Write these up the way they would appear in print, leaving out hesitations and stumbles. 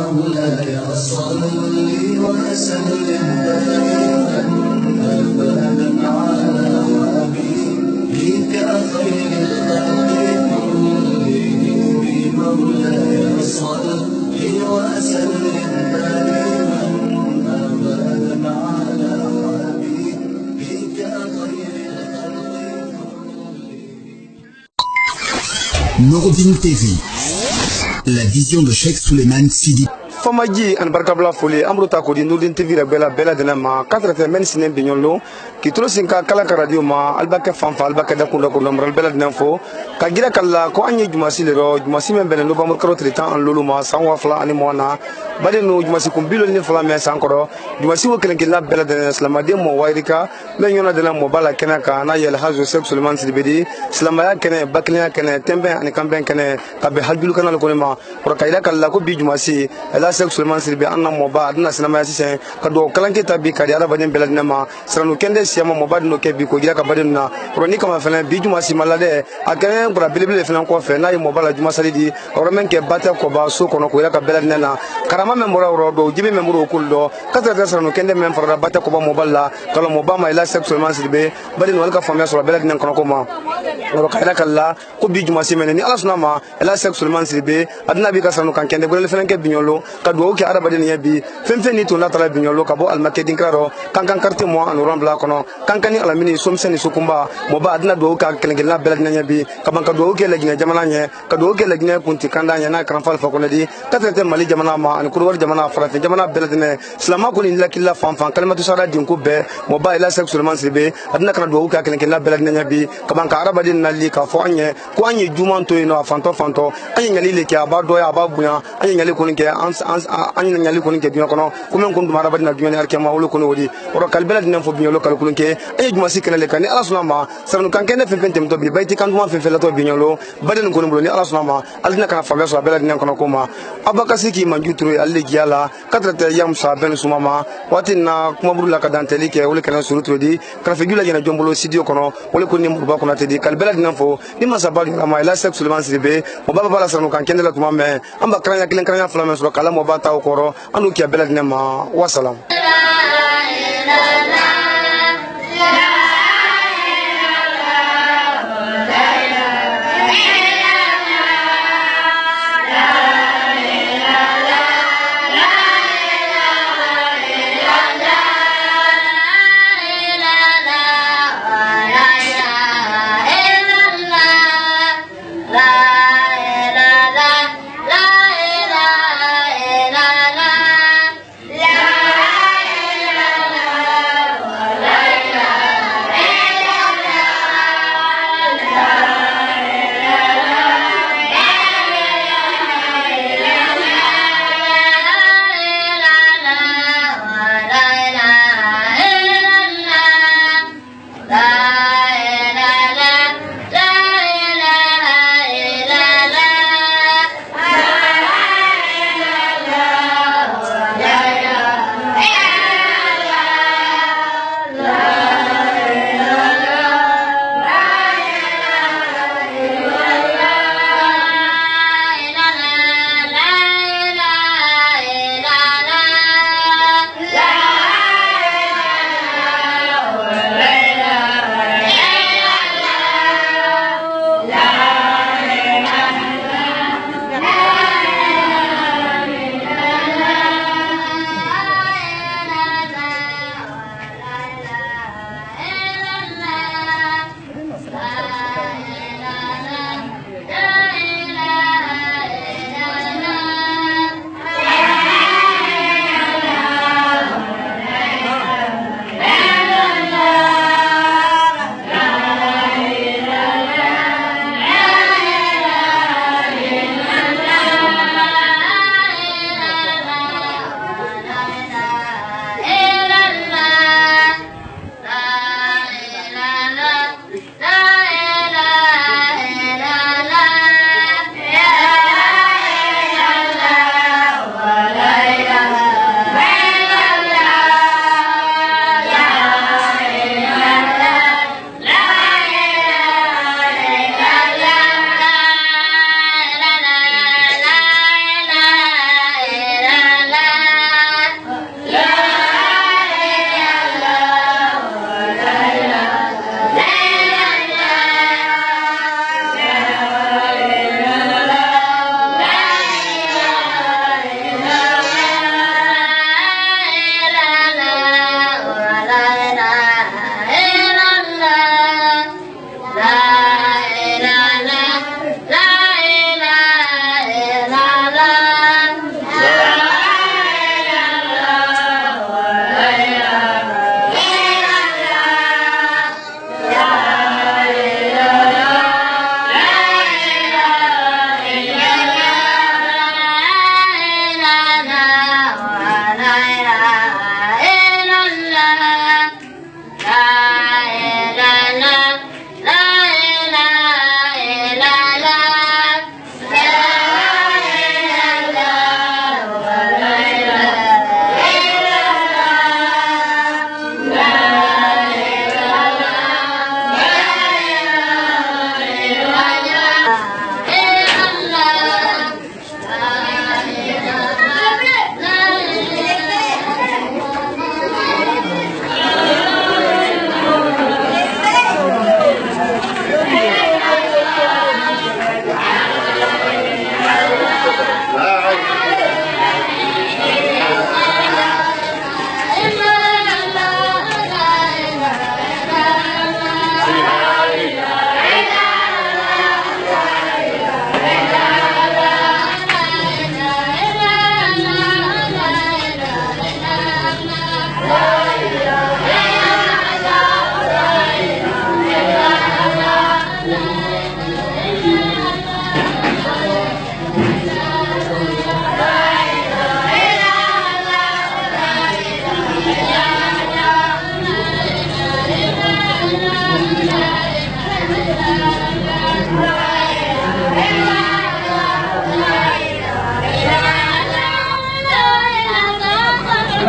مولاي صل وسلم دائما أبدا على حبيبك خير الخلق كلهم. مولاي صل وسلم دائما أبدا على حبيبك خير الخلق كلهم. Nouroudine TV, la vision de Cheikh Souleymane Sidi. Famaji an barkabla foli amruta ko di Nouroudine TV la bela de ma 4 men sinen bignolo ki tro sinka kala ka radio ma albaka fanfa albaka da kunda ko nomral bela de fo ka gira kala ko anyi jumasi le ro jumasi men belen no ba mo karo tritan an lulu ma sanwa fla ani mona bade no jumasi kum bilo ni fla me sankoro jumasi wo kelen kila bela de islama de mo wairika men yona de la mo bala kenaka na yel hazo Cheikh Souleymane Sidi bedi islama ya kene bakliya kene tembe ani kamben kene ka be haljul kanal ko ma ko kayda kala ko bi jumasi Cheikh Souleymane Sidi anna moba adna sinama yasise ka do kalanke tabi ka yara baden beladna ma sranu kende siyama moba no ke bi ko gira ka baden na roni kama fana bi juma si malade akane bra bilibile fana ko fe na moba la juma salidi oro men ke bata ko ba so kono ko ira ka beladna na karama men mura ro do jibe men muro kuldo kata da sranu kende men fara bata ko ba moba la kala moba ma ila Cheikh Souleymane Sidi be baden wal ka famia so beladna kono ko ma oro kayra kala ko bi juma si men ni ala sunama ila Cheikh Souleymane Sidi be adna bi ka sranu kan kende bole fana ke binyolo do ke araba de bi femfe ni to na tala binyolo ka bo al marketing kraro kankan carte mo an ron bla kono kankani ala mini somseni sukumba mo ba adna do ka kelengela belad na bi ka ban ka do ke lagina jamana nye ka do ke lagina kunti kanda nya na kan fal fa kono di katete mali jamana ma an kurwar jamana farate jamana belad ne islama ko ni la killa fam fam kalmatu sara din ko be mo ba ila Cheikh Souleymane Sidi adna kan do ka kelengela belad na bi ka ban ka araba de na li ka fo anye ko anye juman to ino fanto anye nyali le ke aba do ya aba buya anye nyali ko ni ke anyi nyali ko nke dunya kono kuma ko nduma rabadi na dunya ne arkema wolo kono wodi oro kalbela dinen fo binyolo kal kulunke ay juma sikana le kan ala sunama sarnu kan kene fen tem to bi bayti kan duma fen la to binyolo baden ko no ni ala sunama alina kan fa beso bela dinen kono kuma abakasi ki manjutro alle giala katrata yam sa ben sumama watina kuma burula ka danteli ke wole kan surutro di kan fe gula jena jombolo sidio kono wole ko ni murba kono tedi kalbela dinen fo ni masabal ma ila Cheikh Souleymane Sidi mo baba bala sarnu kan kene la tuma me amba kranya kilen kranya flamen so kala mo bata koro anu kia belad nema wasalam.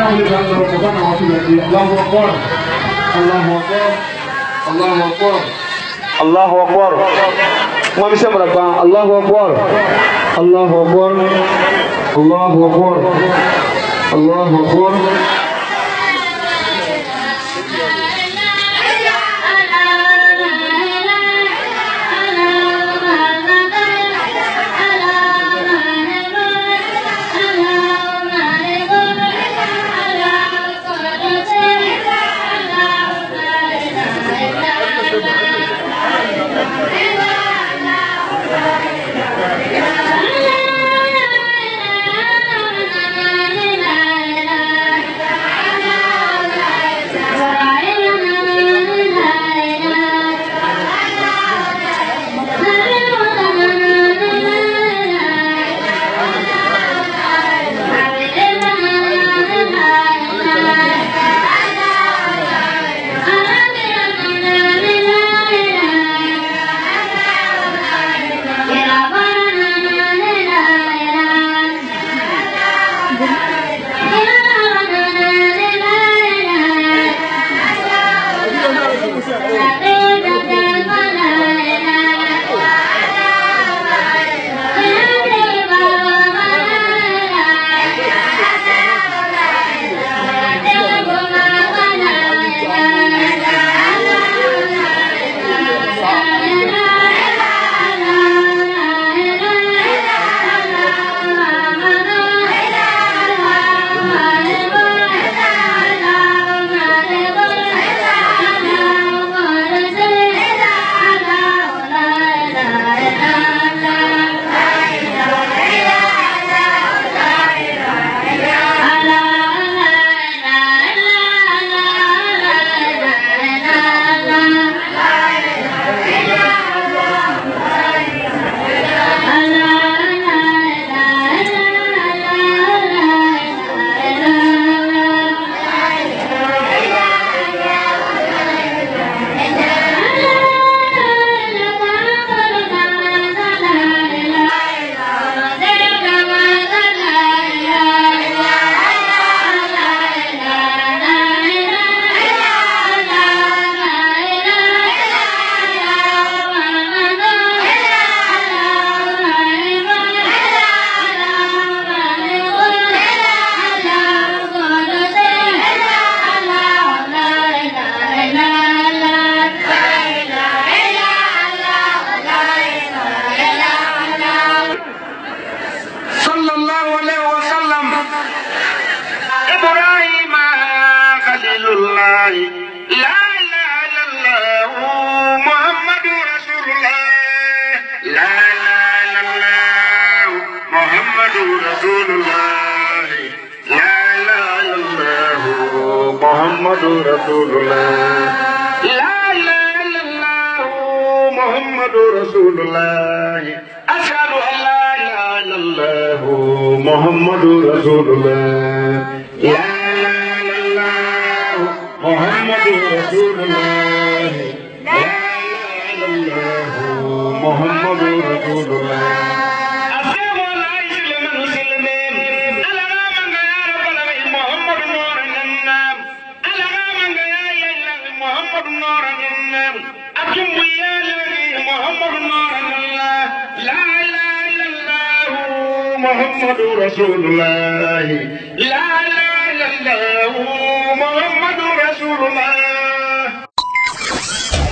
Wallahi dan Ramadan waktu lagi. Allahu Akbar. Allahu Akbar. Allahu Akbar. Allahu Akbar. Semua bisa berapa? Allahu Akbar. Allahu Akbar. Allahu Akbar. Allahu Akbar.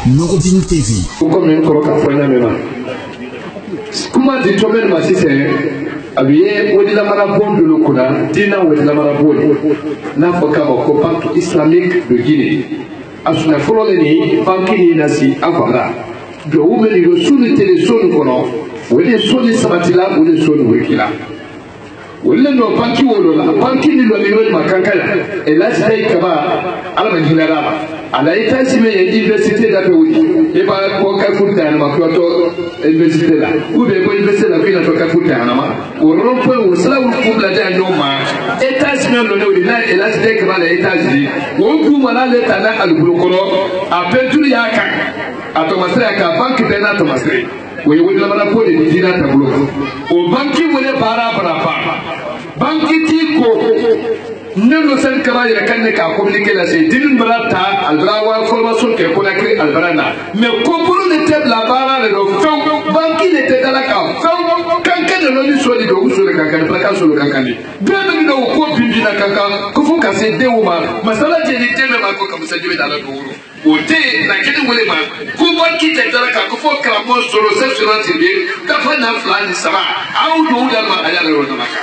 Nouroudine TV. Comme une croque à foyer maintenant. Comment dit tu ma si c'est habillé au de la marabonde de l'Okuna, Dina ou de la marabonde, Nafoka au pacte islamique de Guinée. Asuna Fololeni, Bankini Nasi, Avara. De où venir le sous de téléphone colon, ou les sous de Sabatila ou les sous de Wikila. Wala no banki wolo la banki ni lo miwe makankala et là c'est kaba ala manjilala ala ita sime université da pewudi e ba ko ka futa na ma ko to université la ou be ko université la ko ka futa na ma o rompo o sala o ko la da no ma eta sime lo no na et là c'est kaba la eta ji o ku mala le tana al bulukoro a petru ya ka atomasira ka banki be na atomasira we wodi la mana ko de dina ta bulukoro o banki wole para para banki ti ko nelo sen kaba ira kanne ka communiquer la c'est din brata albrawa formation ke Conakry albrana mais comporo de tête la bara le fond banki de tête la ka fond kankan de l'oni so de go so de kankan pra ka so de kankan bien de ko bimbi na kankan ko fo ka se de uma masala je ni teme ma ko kam sa jibe dala do wuro o te na kene wole ma ko banki de tête la ka ko fo kramo solo se sur la télé ka fa na flan sama au do da ma ala ro na maka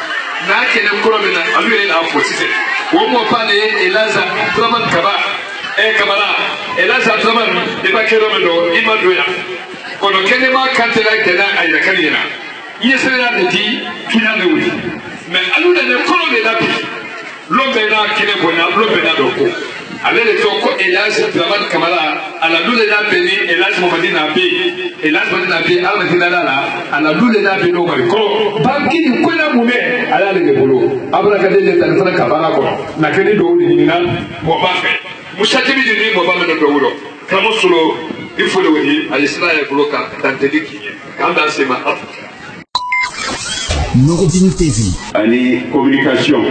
na kene ko me na alu na fo sise wo mo pa ne elaza traman kaba kabala elaza traman de ba kero me do imadoya kono kene ma kantela kena ayra kanina yesera de ti kina de wuli mais alu ne ko me na bi lombe na kene bona lombe na do ko ale le to ko elaza traman kamala ala lule na beni elaza mo madina be elaza madina be ala madina la ala lule na be no ko banki ni ko na mume ala le bolo abra ka de tan fana kabala ko na kene do ni na mo ba fe mushajibi ni mo ba me do wuro kamo solo il faut le woni ala sila ya bloka tante diki kanda sema Nouroudine TV. Ani communication.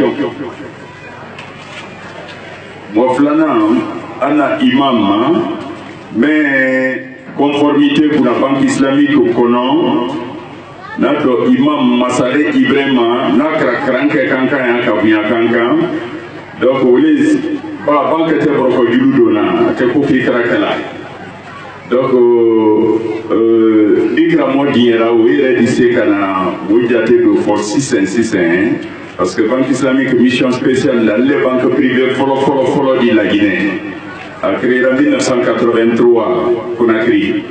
Moflana ana imam mais conformité pour la banque islamique au Conan nato imam Masare Ibrahima nakra kranke kanka ya kabunya kanka donc olis ba banque te broko juludona te ko fi krakala donc ikra modiera o ire dise kana wujate do for 661 parce que banque islamique mission spéciale là les banques privées follow de la Guinée a créé en 1983 Conakry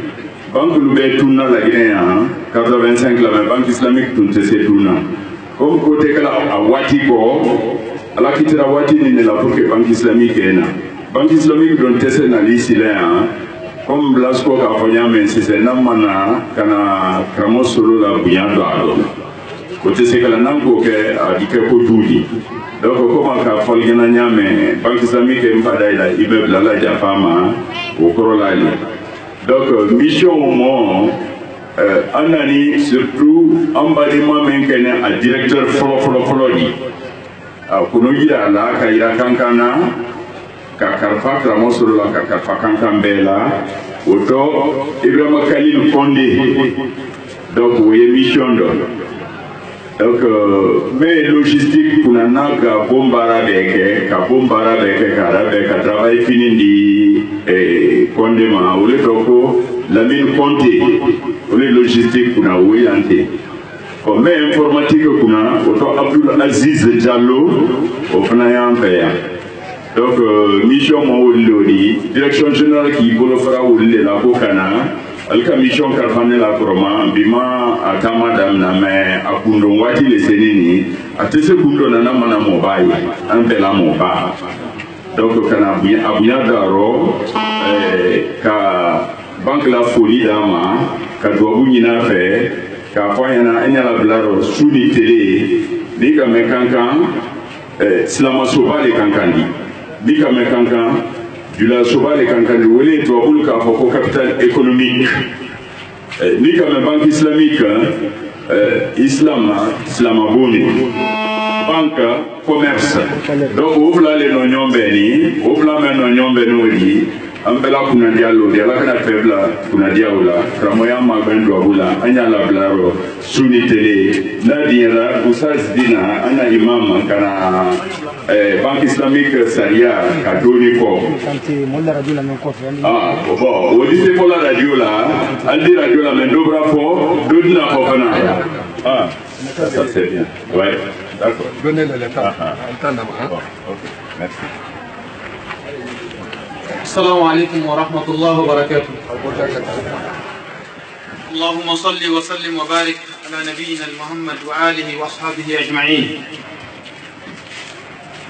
banque Loubet tourna la Guinée en 85 la banque islamique tourne c'est tourna comme côté kala a wati ko ala kitira wati ni la pour que banque islamique est là banque islamique donne tester na liste là comme Blasco ka fanya mais c'est namana kana kramo solo la buyando alo côté c'est que la nango ke a dike ko tudi donc comment ka folgena nyame banque islamique e mpada ila immeuble la jafama au korolali donc mission au moment anani surtout emballissement menkene a directeur follow di kuno gira la ka ira kankana ka karfa kramo solo la ka karfa kankambela auto Ibrahima Khalil Condé donc oui mission do donc mais logistique pour naga bombara beke ka rabe ka travail fini di Condé ma ou le doko la mine Conté ou le logistique pour na ouilante comme informatique kuna auto Abdul Aziz Diallo au fana ya donc mission mo wulodi direction générale qui bolo fara wulle la bokana alka mission karfane la proma bima atama damna me akundo wati le senini atese kundo na mana mobile ambela moba donc kana abuya daro ka banque la folie dama ka dobu nyina fe ka fayana enyala blaro suni télé diga me kankan slama soba le kankandi bika me kankan du la soba le kankandi wele to bul ka foko capital économique ni comme banque islamique islamaboni banque commerce donc ouvla le no nyombeni ouvla me no nyombeni wodi ambela kuna dialo dia la kana febla kuna diaula kramoya magando abula anya la blaro suni tele na diera usas dina ana imam kana banque islamique saria kadoni ko bon wodi se pour la radio là aldi radio la mendobra fo dodina ko kana ça c'est bien ouais d'accord donnez le temps entendre OK merci. السلام عليكم ورحمة الله وبركاته. اللهم صل وسلم وبارك على نبينا محمد وآله وأصحابه أجمعين.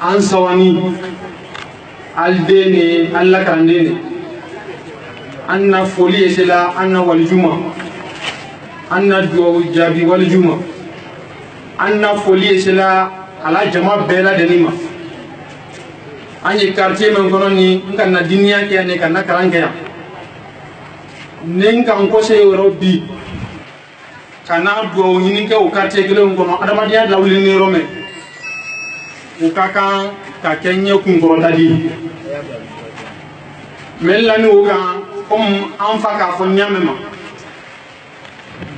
عن سواني الدين الله كاندين أن فولي سلا أن والجمعة أن دعو الجابي والجمعة أن فولي سلا على جماعة بلا دنيما anye quartier men kono ni nka na dunia ke ane kana karange ya nenka nko se eurobi kana do nyini ke o quartier gele kono adama dia lawli ni rome o kaka ka kenya kun korotadi melani oga anfa ka fo nyamema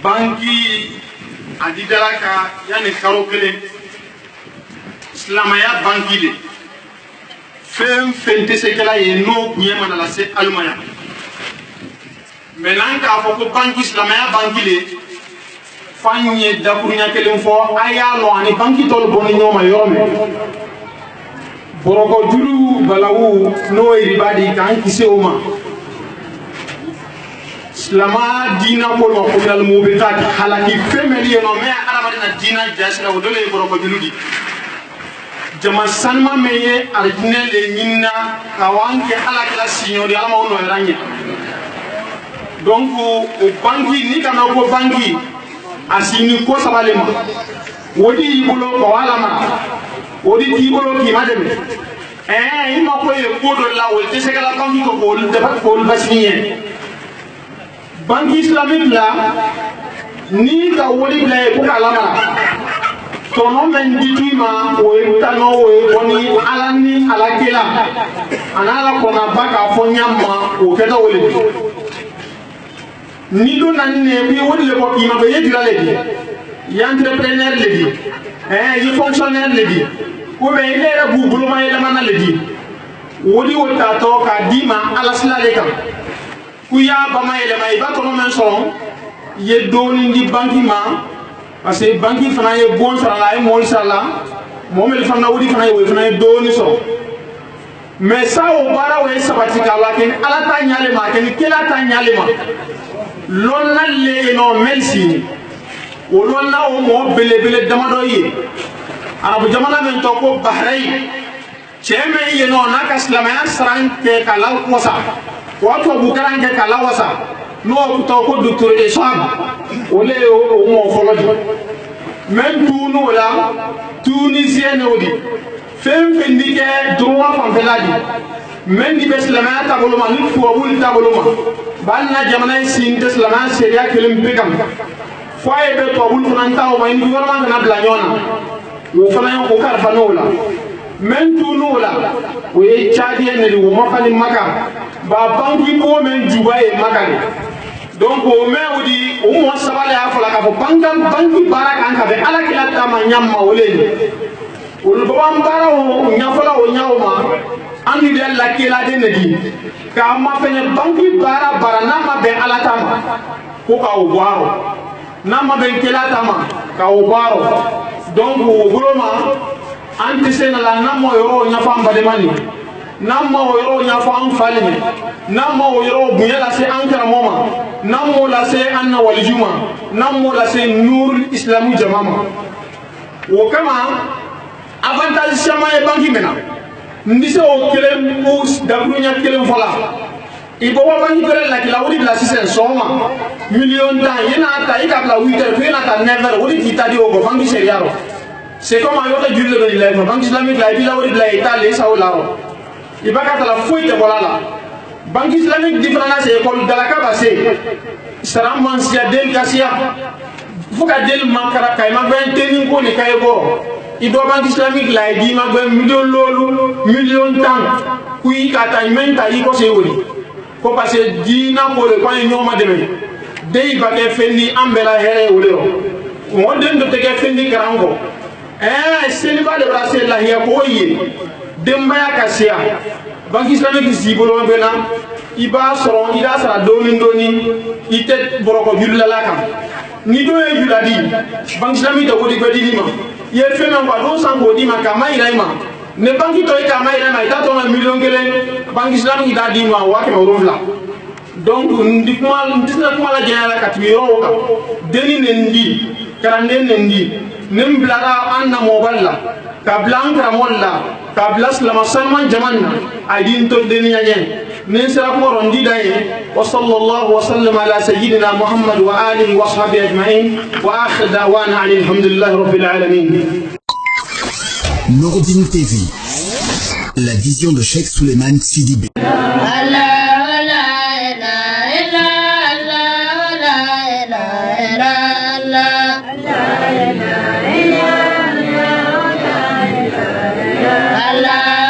banki adidaraka yani karo kele islamaya banki de fente sekela ye no nyema na la se almaya menan ka fo ko banki islamaya banki le fanye dakunya kelen fo aya lo ani banki tol boni nyoma yome boroko julu balawu no ribadi kan kise oma islama dina ko no ko dal mo be tak halaki femeli no me arama na dina jasira o dole boroko julu di jama sanma meye arjine le nyinna kawanke halaki la signori alama no ranya donc o banki ni kana ko banki asini ko sabalema wodi ibulo ko wala ma wodi tibolo ki mademe ima ko e kodo la wol te segala banki ko ko debat ko basniye banki islamique la ni ka wodi bla e ko kala ma tono men dituma o e tano o e boni alani alakela anala ko na baka fo nyamma o keda wole ni do nanne bi wodi le ko ima be yedira le di ya entrepreneur le di yi fonctionnaire le di ko be ile ra bu buluma ile mana le di wodi wota to ka dima ala silale kam ku ya ba ma ile mai ba to men so ye doni di banki ma parce que banki fana ye bon sala la e mol sala momel fana wodi fana ye fana doni so mais ça o bara we sabati ka la ken ala ta nyale ma ken kila ta nyale ma lonna le no melsi o lonna o mo bele bele damado yi arabu jamana men to ko bahrain cheme yi no naka islamaya sranke kala wasa wato bukaran ke kala wasa no to ko docteur de sab ole o mo foloji men tunu la tunisien odi fem fendike droit fam feladi men di islamaya tabuluma ni fo bul tabuluma banna jamana sin islamaya seria kelim pegam foye be to bul funanta o may gouvernement na bla nyona wo fana ko kar fanola men tunola wo e chadi en wo mafali maka ba banki ko men juba e maka donc o me odi o mo sabale afola ka banki baraka an ka be ala kila tama nyamma wole o lo bam bara o nyafola o nyauma andi de la kila de nedi ka ma fene banki bara na ma be ala tama ko ka o waro nama ben kelata ma ka o baro donc o groma anti sena la namo yoro nya famba de mani namo yoro nya fam falime namo yoro bunya la se ankara moma namo la se anna wal juma namo la se nur islamu jamama o kama avantage chama e banki mena ndise o kelem ous dabrunya kelem fola ibo wa banki kere la kila wodi la sisen soma million da yena ta ika la 8h fena ta 9h wodi kitadi o go banki seriaro c'est comme ayota julle de la banki islamique la bila wodi la italie sa o laro ibaka ta la fuite bolala banki islamique différence école dalaka basse sara mansia del kasia fuka del mankara kay ma ben tenin ko ni kay go ido banki islamique la di ma ben million tan kuyi kata menta yi ko se wodi ko parce que dina ko le ko nyoma deme dey ba ke fendi ambela here woleo mo den do te ke fendi karango seni ba de brase la hiya ko yi demba ya kasia banki islamique zibolo bena iba soro ida sara doni ite boroko julla la kam ni do e juladi banki islamique to godi godi ni ma ye fena ko do sango di ma kama iraima ne banki to ita ma iraima ita to ma million gele banki islamique ida di ma wa ke rovla donc ndisna kuma la jana ka tiro ka deni nendi karande nendi nimblara anna moballa kablan kramolla kablas lama salman jamanna adin to deni nyen nin sara ko rondi dai wa sallallahu wa sallam ala sayyidina muhammad wa alihi wa sahbihi ajma'in wa akhir da'wana alhamdulillahi rabbil alamin. Noureddin TV, la vision de Cheikh Souleymane Sidibé. Allah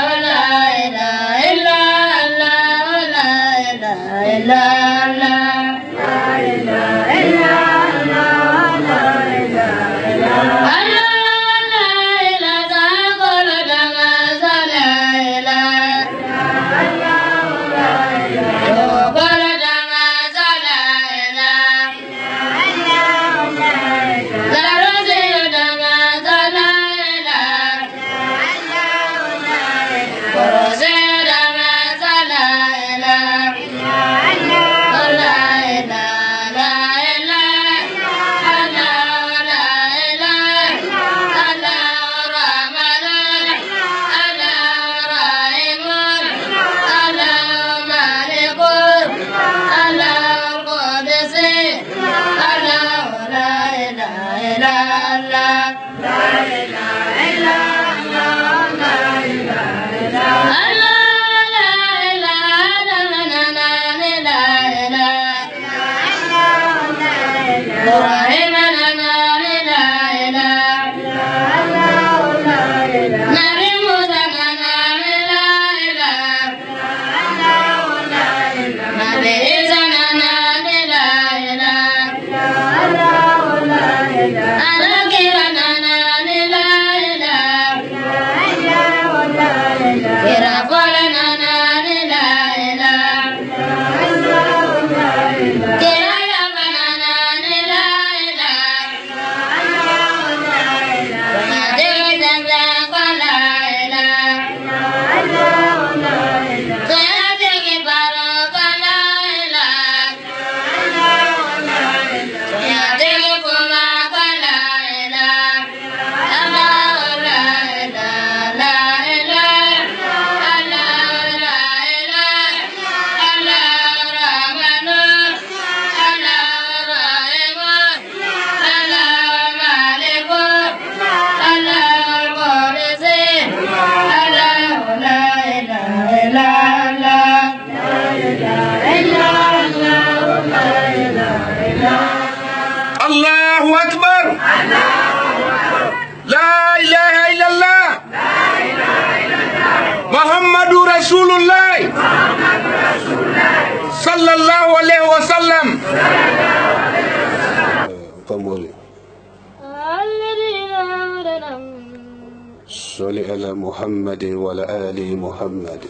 صل على محمد وعلى آل محمد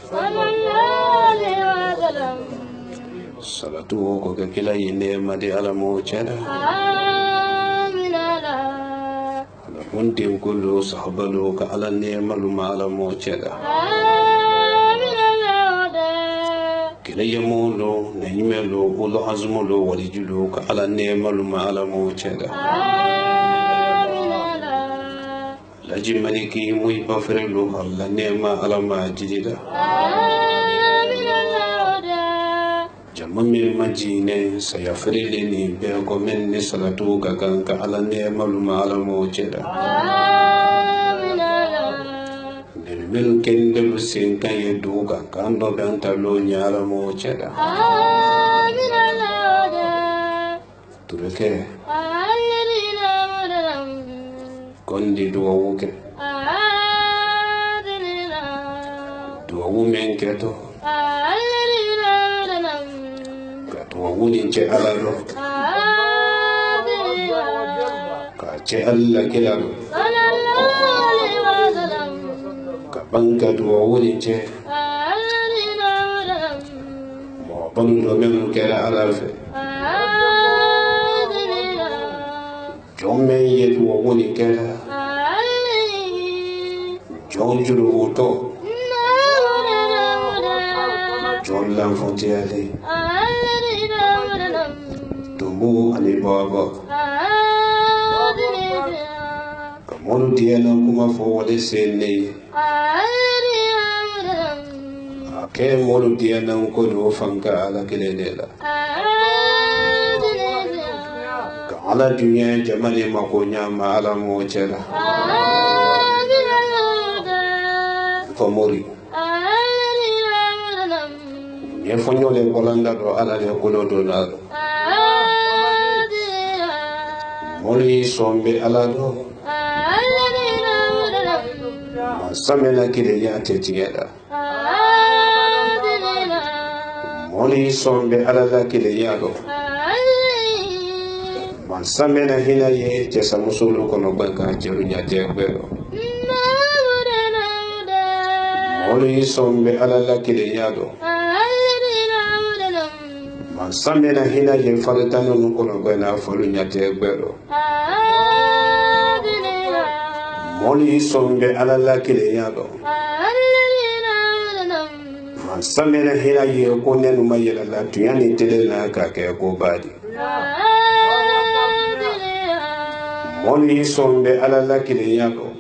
صلاتك كلا ينما دي على موجنا كنت كل صحبك على النعمة ما على موجنا كلا يمولو نيملو ولو عزملو ولجلوك على النعمة ما على موجنا Laji maliki muy bafrelu alla nema ala majidida jamami majine sayafrele ni be ko menni salatu gaganka ala nema luma ala mojeda mel kende busin kay duga kando banta lo nyala mojeda tureke kondi duwawuke duwawu men keto ka duwawu ni ce alaro ka ce Allah kilaro ka banka duwawu ni ce mo bando men kera alafe jomme ye duwawu ni kera John Juruto John Lamfontiale Tumu Alibaba Kamonu Diana Kuma for what they say Ake Molu Diana Kodo Fanka ala Kiledela Kala Dunya Jamali Makonya Maala Mochela Famori ye fonyo le bolanda do ala le kolo do na moli sombe ala do samela kile ya tetiela moli sombe ala la kile ya do samela hina ye jesa musulu kono banka jerunya jebelo Oli sombe ala la kile yado Samena hina ye faritano nukono gwena folu nyate gwero Moli sombe ala la kile yado Samena hina ye kone numa yela la tuyani tele na kake kubadi Moli sombe ala la kile yado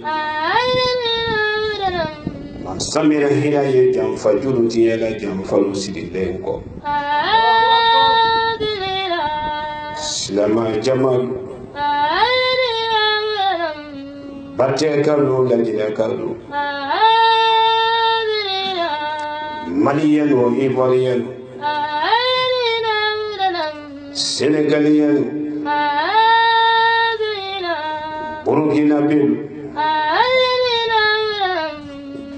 Samira hina ye jamfa julu tiyela jamfa lusidi lenko Silama jamalu batte kallo lajina kallo malien o ivoirien sénégalien burkinabé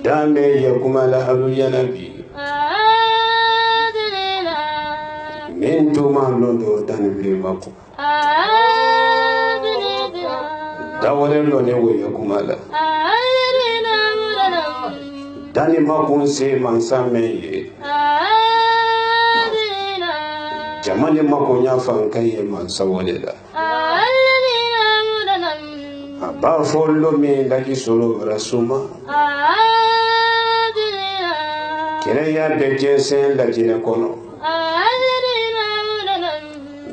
dame yakumala aluyanabi min tuma londo danbe mako dawale lone wo yakumala dani makun se mansame ye jamani makon ya fankaye mansawale la ba follo mi lagi solo rasuma kene ya beje sen lagi na kono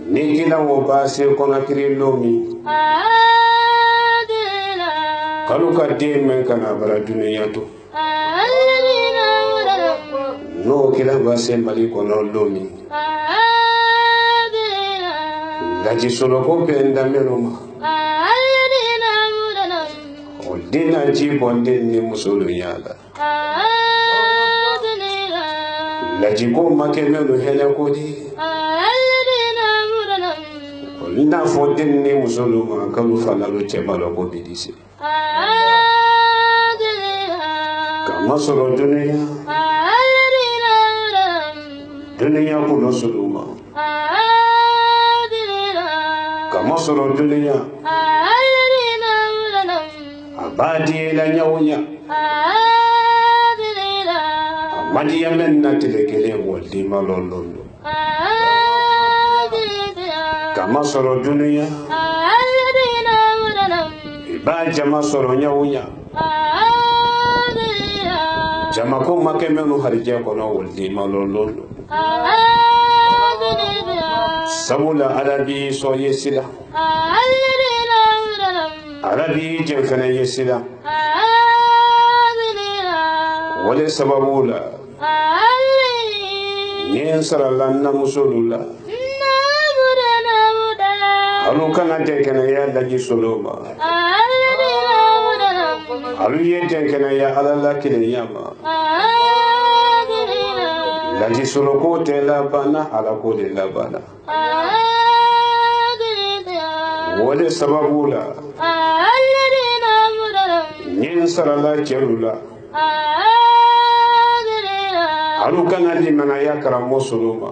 ni kila wo ba se kono kirilo mi kalu ka de men kana bara duniya to no kila ba se mali kono lomi lagi solo ko penda meloma dina ji bonde ni musulu yala la ji ko make melu hele ko di na fo den ni musulu ma kalu fala lo chebalo ko bidisi kama solo dunia kuno suluma kama solo dunia abadi la nyawnya amadi yamen na telekele woldi malolondo kama soro dunia iba jama soro nyawnya jama ko makemenu harija kono woldi malolondo sabula arabi so yesila arabi jefana yesila wale sababula yen saralanna musulula alu kana tekena ya daji soloma alu ye tekena ya alala kile yama daji soloko te labana ala ko de labana wale sababula yen sarala celula alu kana di mana ya karamo soloma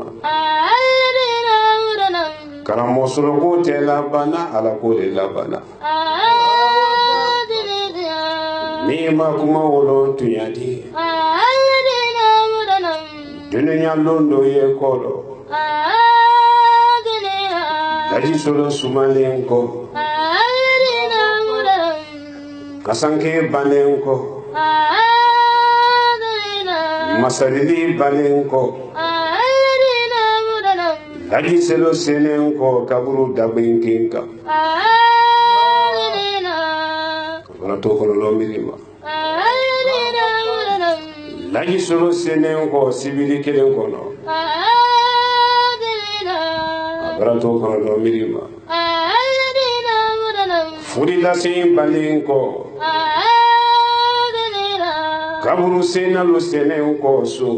karamo soloko te labana ala ko de labana ni ma kuma wolo tuyadi dunia londo ye kolo daji solo sumalenko kasanke banenko masalili banenko daji selo senenko kaburu dabinkinka wala to ko lo mirima daji selo senenko sibili kelen kono wala to ko lo mirima furila sin balinko kaburu sena lo senenko so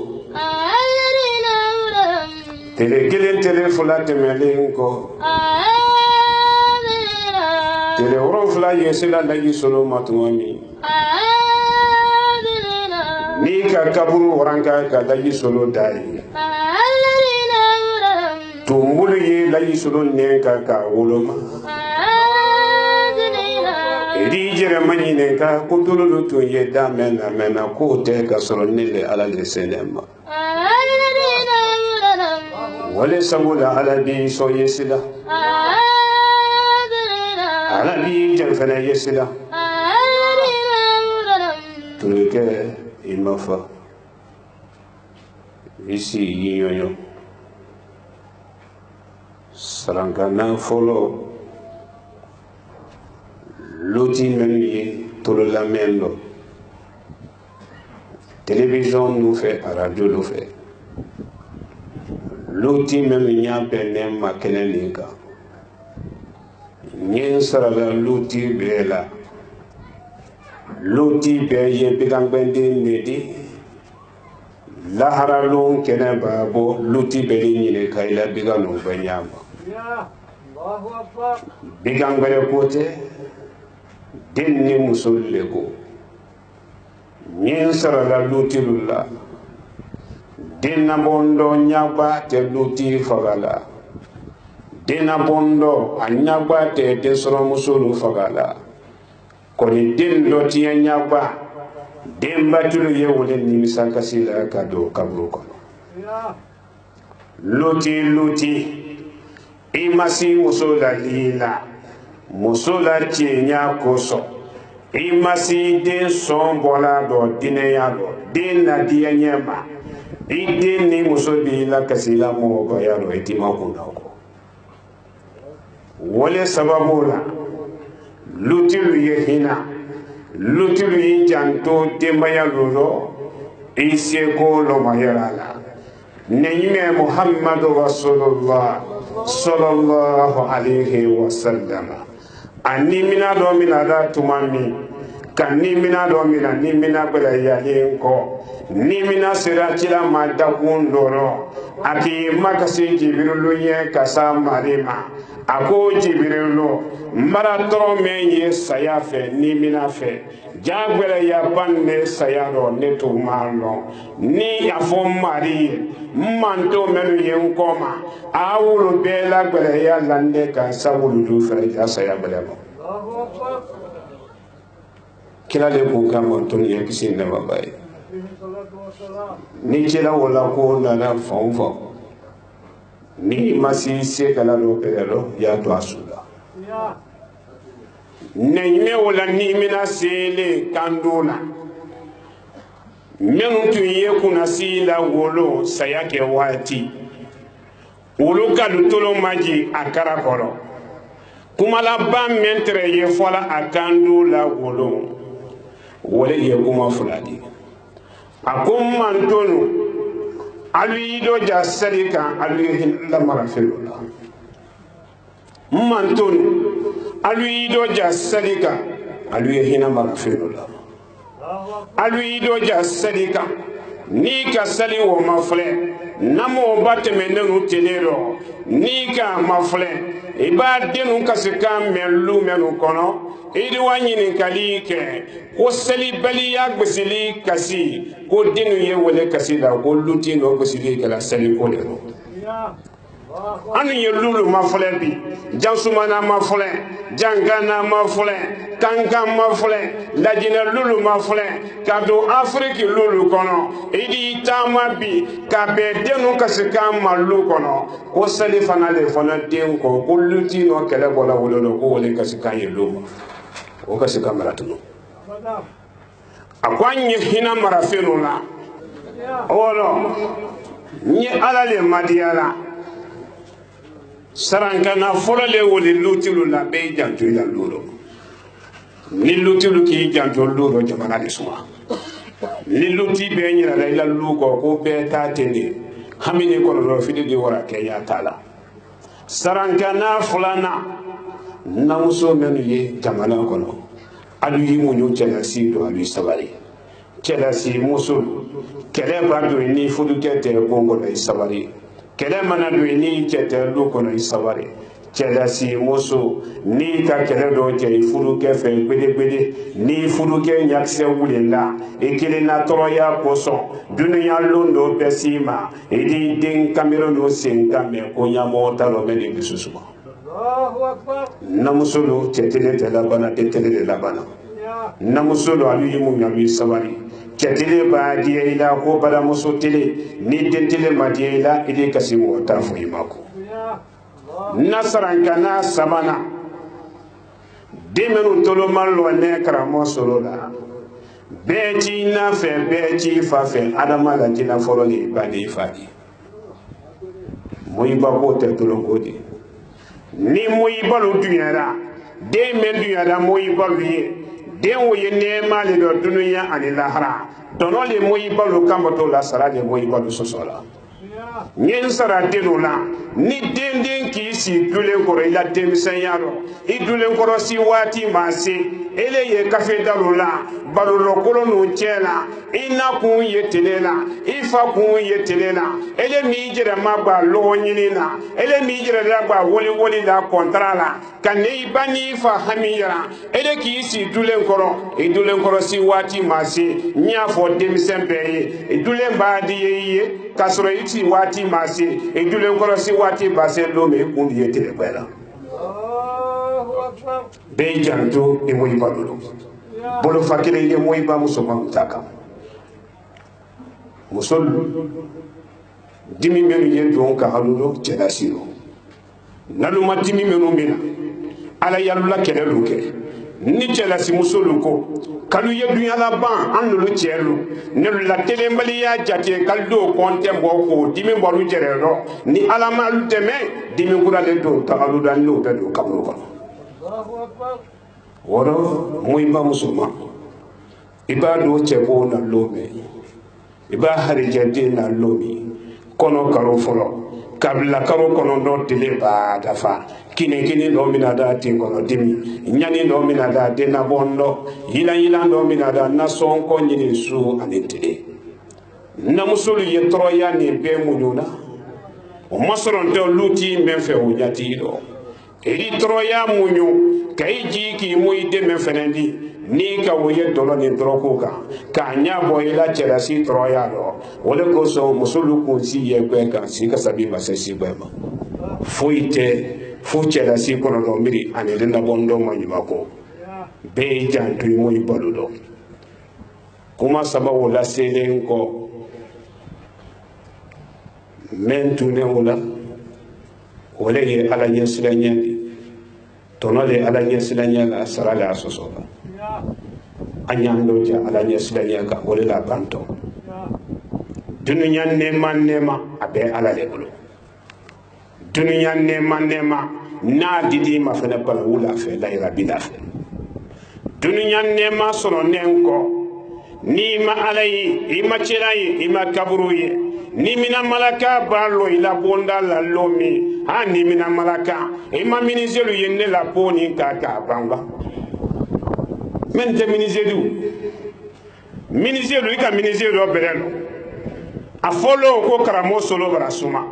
tele kelen tele fula temelenko tele woro fula yesela daji solo matumami ni ka kaburu waranka ka daji solo dai tumbulu ye daji solo nenka ka woloma edi jere mani nenka kutulu to ye damena mena ko te ka solo nile ala le senema wale sabula ala bi so yesila ala bi jefana yesila tuleke imafa isi yiyoyo sarangana folo loti menu ye tolo la mendo télévision nous fait radio nous fait loti même nya bene makene linka nyen sarala loti bela luti bɛɛ ye bigangbɛnden ne di laharalon kɛnɛ b'a bɔ luti bɛ ni ɲini ka i la biganu bɛ ɲama bigangbɛrɛ ko tɛ den ni muso le ko ɲin sarala lutilu la den nabɔndɔ ɲagba tɛ luti faga la den nabɔndɔ a ɲagba tɛ den sɔrɔmusolu faga la kɔni den dɔ tiɲɛ ɲagba denbatulu ye wele nimisa kasi la ka don kaburu kɔnɔ luti i ma si muso lali la muso la tiɲɛya kosɔn i ma si den sɔn bɔla dɔ dinɛya dɔ den nadiya ɲɛ ma i den ni muso b'i la kasi la mɔgɔbaya dɔ i t'i ma kun da o kɔ wale sababu la lutilu ye hinɛ lutilu y'i janto denbaya lolo i seko lɔmayara la neɲimɛ muhammadu rasulullah sallallahu alaihi wasallam a nimina dɔ mina da tuma min ka nimina dɔ mina nimina gwɛlɛyalen kɔ nimina sera cila ma dakun dɔrɔ a k'i makasi jibirilu ɲɛ ka sa mari ma a ko jibirilu maratɔrɔ min ye saya fɛ nimina fɛ jagbɛlɛya ban ne saya dɔ ne t'o ma lɔn ni a fɔ mari ye n man to minnu ye n kɔ ma a wolo bɛɛ la gbɛlɛya la ne ka sa wuludu fɛnɛ ja saya gbɛlɛ ma kira le ko ka mɔntɔn ye kisi nɛmaba ye ni cila wala ko nana fan o fan ni ma si se kana dɔ kɛlɛ dɔ y'a to a su la nɛɲimɛ wala ni mina sele kando la minnu tun ye kunnasi la wolo saya kɛ waati olu ka dutolo maji a kara kɔrɔ kumalaban min tɛrɛ ye fɔla a kando la wolo wale ye kuma fila di a ko n man tonu alu y'i dɔ ja seli kan alu ye hinɛ mara fɛn la n man tonu alu y'i dɔ ja seli kan alu ye hinɛ mara fɛn la alu y'i dɔ ja seli kan n'i ka seli o ma filɛ namo ba tɛmɛ nenu tele rɔ n'i ka ma filɛ i b'a denu kasi kan mɛn lu mɛnu kɔnɔ i de wa ɲininkali kɛ ko selibaliya gosili kasi ko denu ye wele kasi la ko luti no gosili kɛla seli ko de do anu ye lulu ma filɛ bi jansumana ma filɛ jangana ma filɛ kankan ma filɛ lajinɛ lulu ma filɛ ka don afiriki lulu kɔnɔ i di taama bi ka bɛn denu kasi kan ma lu kɔnɔ ko seli fana le fana den kɔ ko luti no kɛlɛ bɔla wolo lo ko wele kasi kan ye lu ma o kasi kan mara tunu a ko an ye hinɛ mara fɛn la wɔlɔ n ye ala le madiya la sarankana fɔlɔ le wele lutilu la bɛɛ janto i la lolo ni lutilu k'i janto lolo jamana de suma ni luti bɛɛ ɲinana i la lu kɔ ko bɛɛ ta ten de hami ni kɔnɔdɔ fili de wara kɛ ya t'a la sarankana filanan namuso minnu ye jamana kɔnɔ alu y'i muɲu cɛlasi don alu sabari cɛlasi muso kɛlɛ b'a don ni fudukɛ tɛ bon kɔnɔ i sabari kɛlɛ mana don ni cɛ tɛ du kɔnɔ i sabari cɛlasi muso n'i ka kɛlɛ dɔ cɛ i fudukɛ fɛ gbedegbe ni fudukɛ ɲakisɛ wulela i kelen na tɔɔrɔya kosɔn duniya lon dɔ bɛ s'i ma i di den kamero n'o sen kan mɛn ko ɲamɔgɔ ta lɔ bɛ de dusu suma namuso do cɛ tele tɛ labana den tele de labana namuso do alu y'i muɲu alu y'i sabari cɛ tele b'a diya i la ko balamuso tele ni den tele ma diya i la i de kasi mɔgɔ t'a fɔ i ma ko nasarankana sabana den minnu toloma lɔ ne karamɔgɔ sɔrɔ la bɛɛ t'i na fɛ bɛɛ t'i fa fɛ adama la jinɛ fɔlɔ de ba de i fa de mɔyiba ko tɛ tolonko de ni mɔyibalu dunyara den min dunyara mɔyibalu ye den o ye nɛɛma le dɔ dunuya ani lahara tɔnɔ le mɔyibalu kan bɔ t'o la sara le mɔyibalu sɔsɔ la nyen sara denula ni den ki si dulen koro ila denmisɛnya rɔ I dulen kɔrɔ si waati ma se ele ye kafe dalula barolo kolonu cɛ la I na kun ye tele la I fa kun ye tele la ele mi jɛrɛ ma gba lɔgɔ ɲini na ele mi jɛrɛ la gba woli la kɔntara la ka ne I ba ni fa hami yira ele k'i si dulen kɔrɔ I dulen kɔrɔ si waati ma se n y'a fɔ denmisɛn bɛɛ ye I dulen b'a di ye k'a sɔrɔ I si waati ma se I dulen kɔrɔ si waati ba se don min I kun bi ye tele bɛɛ la bɛɛ janto I mo I ba bolo bolo fa kelen ye mo I ba muso ma ta kan muso dimi minnu ye don ka halulo cɛlasigi lo naluma dimi minnu bɛ na ala yalula kɛlɛ lu kɛ ni cɛlasi muso lu ko kalu ye dunyala ban an nulu cɛ lu ne lu la telenbaliya jate kalu do kɔntɛ bɔ ko dimi bɔlu jɛrɛ lɔ ni ala ma lu dɛmɛ dimi kura le don tagalu da n'o bɛ don kaburu kɔnɔ wɔrɔ mo I ba muso ma I b'a don cɛ bo na lo mɛ I b'a harijɛ den na lo min kɔnɔ karo fɔlɔ kabila karo kɔnɔntɔn tile b'a dafa kini dɔ mina da ten kɔnɔ dimi ɲani dɔ mina da den nabɔ dɔ yilan dɔ mina da nasɔn kɔ ɲini su ani tile namusolu ye tɔrɔya nin bɛɛ muɲu na o ma sɔrɔ tɛ olu t'i mɛn fɛ o ɲati dɔ eri tɔrɔya muɲu ka I ji k'i mu I dɛmɛ fɛnɛ di ni ka wo ye dɔlɔ ni dɔrɔko kan k'a ɲa bɔ I la cɛlasi tɔrɔya dɔ o de kosɔn musolu kun si ye gbɛ kan si ka sabi ma se si gbɛ ma foyi tɛ fo cɛlasi kɔnɔdɔ miri ani de nabɔndɔ ma ɲuman ko bɛɛ janto I mo I balo dɔ kuma sababu la selen kɔ mɛn tunnen o la o le ye ala ɲɛsiranɲɛ de tɔnɔ le ala ɲɛsiranɲɛ la sara le a sɔsɔ la an y'an dɔ ja ala ɲɛsiranɲɛ kan o de la bantɔ dunuya nɛɛma a bɛ ala de bolo dunuya nɛɛma n'a didi ma fɛnɛ bala wula fɛ layira bi la fɛ dunuya nɛɛma sɔrɔ nɛn kɔ n'i ma ala ye I ma cɛla ye I ma kaburu ye ni mina malaka b'a lɔ I la bonda la lɔ min ni mina malaka I ma miniselu ye ne la po ni k'a banba men tɛ miniselu I ka miniselu dɔ bɛrɛ lɔ a fɔlɔ ko karamɔgɔ solo bara suma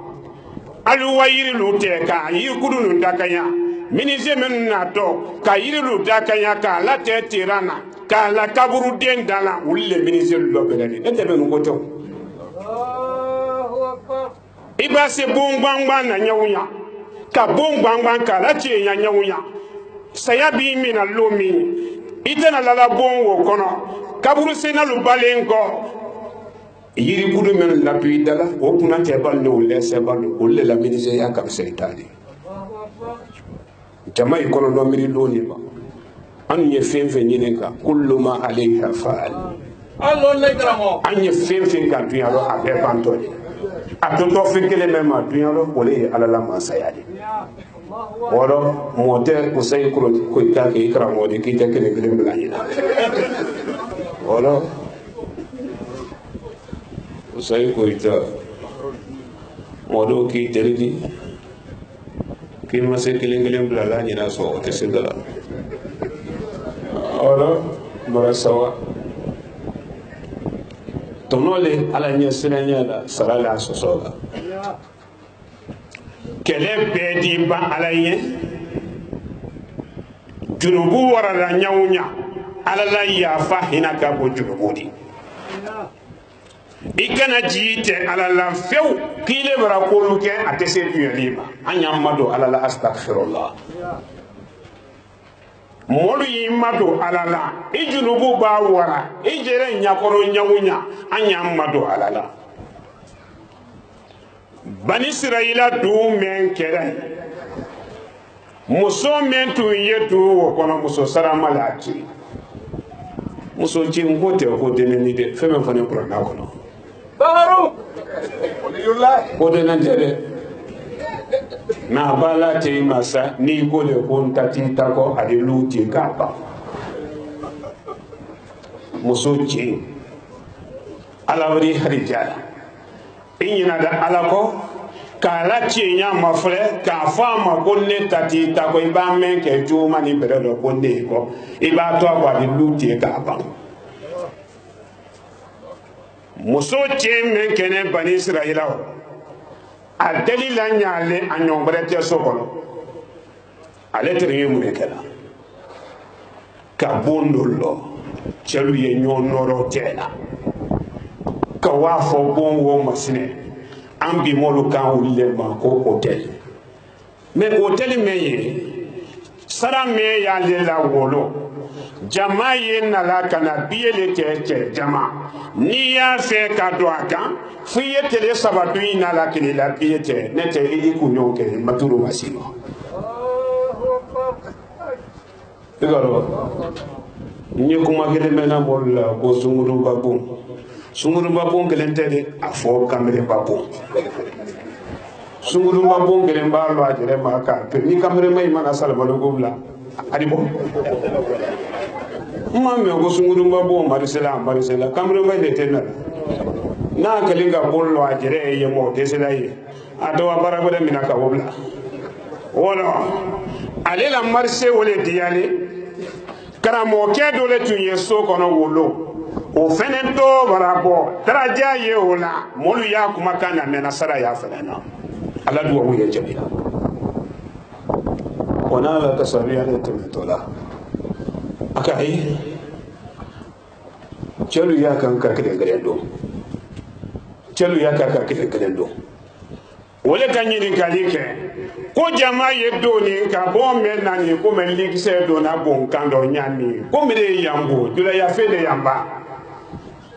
alu wa yiri lu tɛ k'a yiri kudu nu dakanya minisɛ minnu natɔ ka yiri lu dakanya k'a la tɛ teran na k'a la kaburu den da la olu le miniselu dɔ bɛrɛ de ne tɛ bɛ nu ko tɛ I b'a se bon gbangban na ɲɛwunya ka bon gbangban k'a la tiɲɛ ɲa ɲɛwunya saya b'i mina lo min I tɛna lala bon wo kɔnɔ kaburu senalu balen kɔ yiri kudu minnu la bi dala o kunna tɛ bali o lɛsɛ bali olu le la minisɛya ka fisa I ta de jama I kɔnɔdɔ miiri lo ni ma an ye fɛn fɛn ɲini kan kullu ma alayha fa'al an ye fɛn fɛn kan dunya lɔ a bɛɛ bantɔ de a totɔ fɛn kelen mɛn ma dunya lɔ o le ye ala la masaya de wɔrɔ mɔgɔ tɛ Usayi Koyita k'i karamɔgɔ de k'i tɛ kelen bila ɲina wɔrɔ Usayi Koyita mɔgɔ dɔw k'i teri di k'i ma se kelen bila la ɲina sɔrɔ o tɛ se da la wɔrɔ mara sawa tɔnɔ le ala ɲɛ siranya la sara le a sɔsɔ la kɛlɛ bɛɛ di ba ala ye junubu warala ɲawunya ala la yafa hinɛ ka bɔ junubu di I kana ji tɛ ala la fewu k'i le bara k'olu kɛ a tɛ se duyɛli ma an y'an ma don ala la astagfirullah mɔlu y'i ma don ala la I junubu b'a wara I jɛrɛ ɲakɔrɔ ɲawunya an y'an ma don ala la Bani Israila du men kɛra muso men tun ye du o kɔnɔ muso sarama la ci muso ci ko tɛ ko deneni dɛ fɛn min fana kɔrɔ n'a kɔnɔ ko denin tɛ dɛ n'a b'a la cɛ ma sa n'i ko de ko n ta t'i ta kɔ a de lu ci k'a ban muso ci ala wɛrɛ harijala inyina da alako kala chinya mafre ka fama konne tati ta ko iba men ke juma ni beredo konne ko iba to kwa di luti ka ba muso che men kene bani israila a dalila nyale anyon brete sokolo ale tere mu kala ka bondolo chelu ye nyonoro tena ka wafo bon wo masine an bi molu kan wulile ma ko hotel mais hotel me ye sara me ya le la wolo jama ye na la kana biele te jama ni ya fe ka do aka fiye tele sabatu ina la kile la biete ne te idi kunyo ke maturu wasino igaro ni kuma gele mena molla ko sunguru babu gelente de afo kamere babu sunguru babu gele mbalo ajere maka ni kamere mai mana salama do gobla adibo mamme ko sunguru babu marisela kamere mai de tenna na kalinga bollo ajere ye mo desela ye ato abara bada minaka gobla wala alela marché wole diyale karamo ke dole tun ye so kono wolo o fene do barabo daraja ye wala molu ya kuma kana mena sara ya fana ala duwa wuye jabi wana la tasabiya ne tumetola akai chelu ya kan ka kide grendo chelu ya ka kide grendo wole kanyini kalike ko jama ye doni ka bon men nani ko men likse dona bon kando nyani ko mire yambo jula ya fede yamba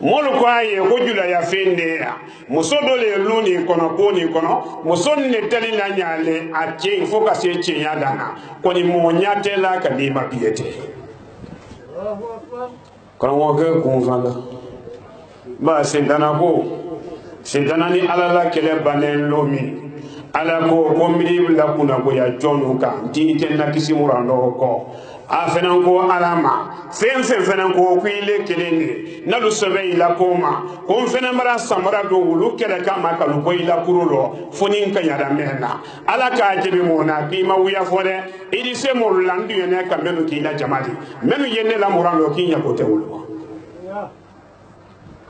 molu ko aye ko jula ya fende ya muso dole luni kono boni kono muso ne tali na nyale a che fo ka se che yadana ko ni mo nyate la ka ni mabiyete kono mo ke ko fala ba sendana ko sendana ni alala kele banen lomi ala ko miri la kuna ko ya jonu kan ti tenna kisi murando ko a fenan ko alama fen fenan ko ku ile keleni na lu sobe ila koma ko fenan mara samara do wulu kele kama ka lu ko ila kurulo fonin kan ya da mena ala ka jibi mona bi ma wiya fode idi se mo landu yene ka menu ki ila jamali menu yene la murando ki nya ko te wulu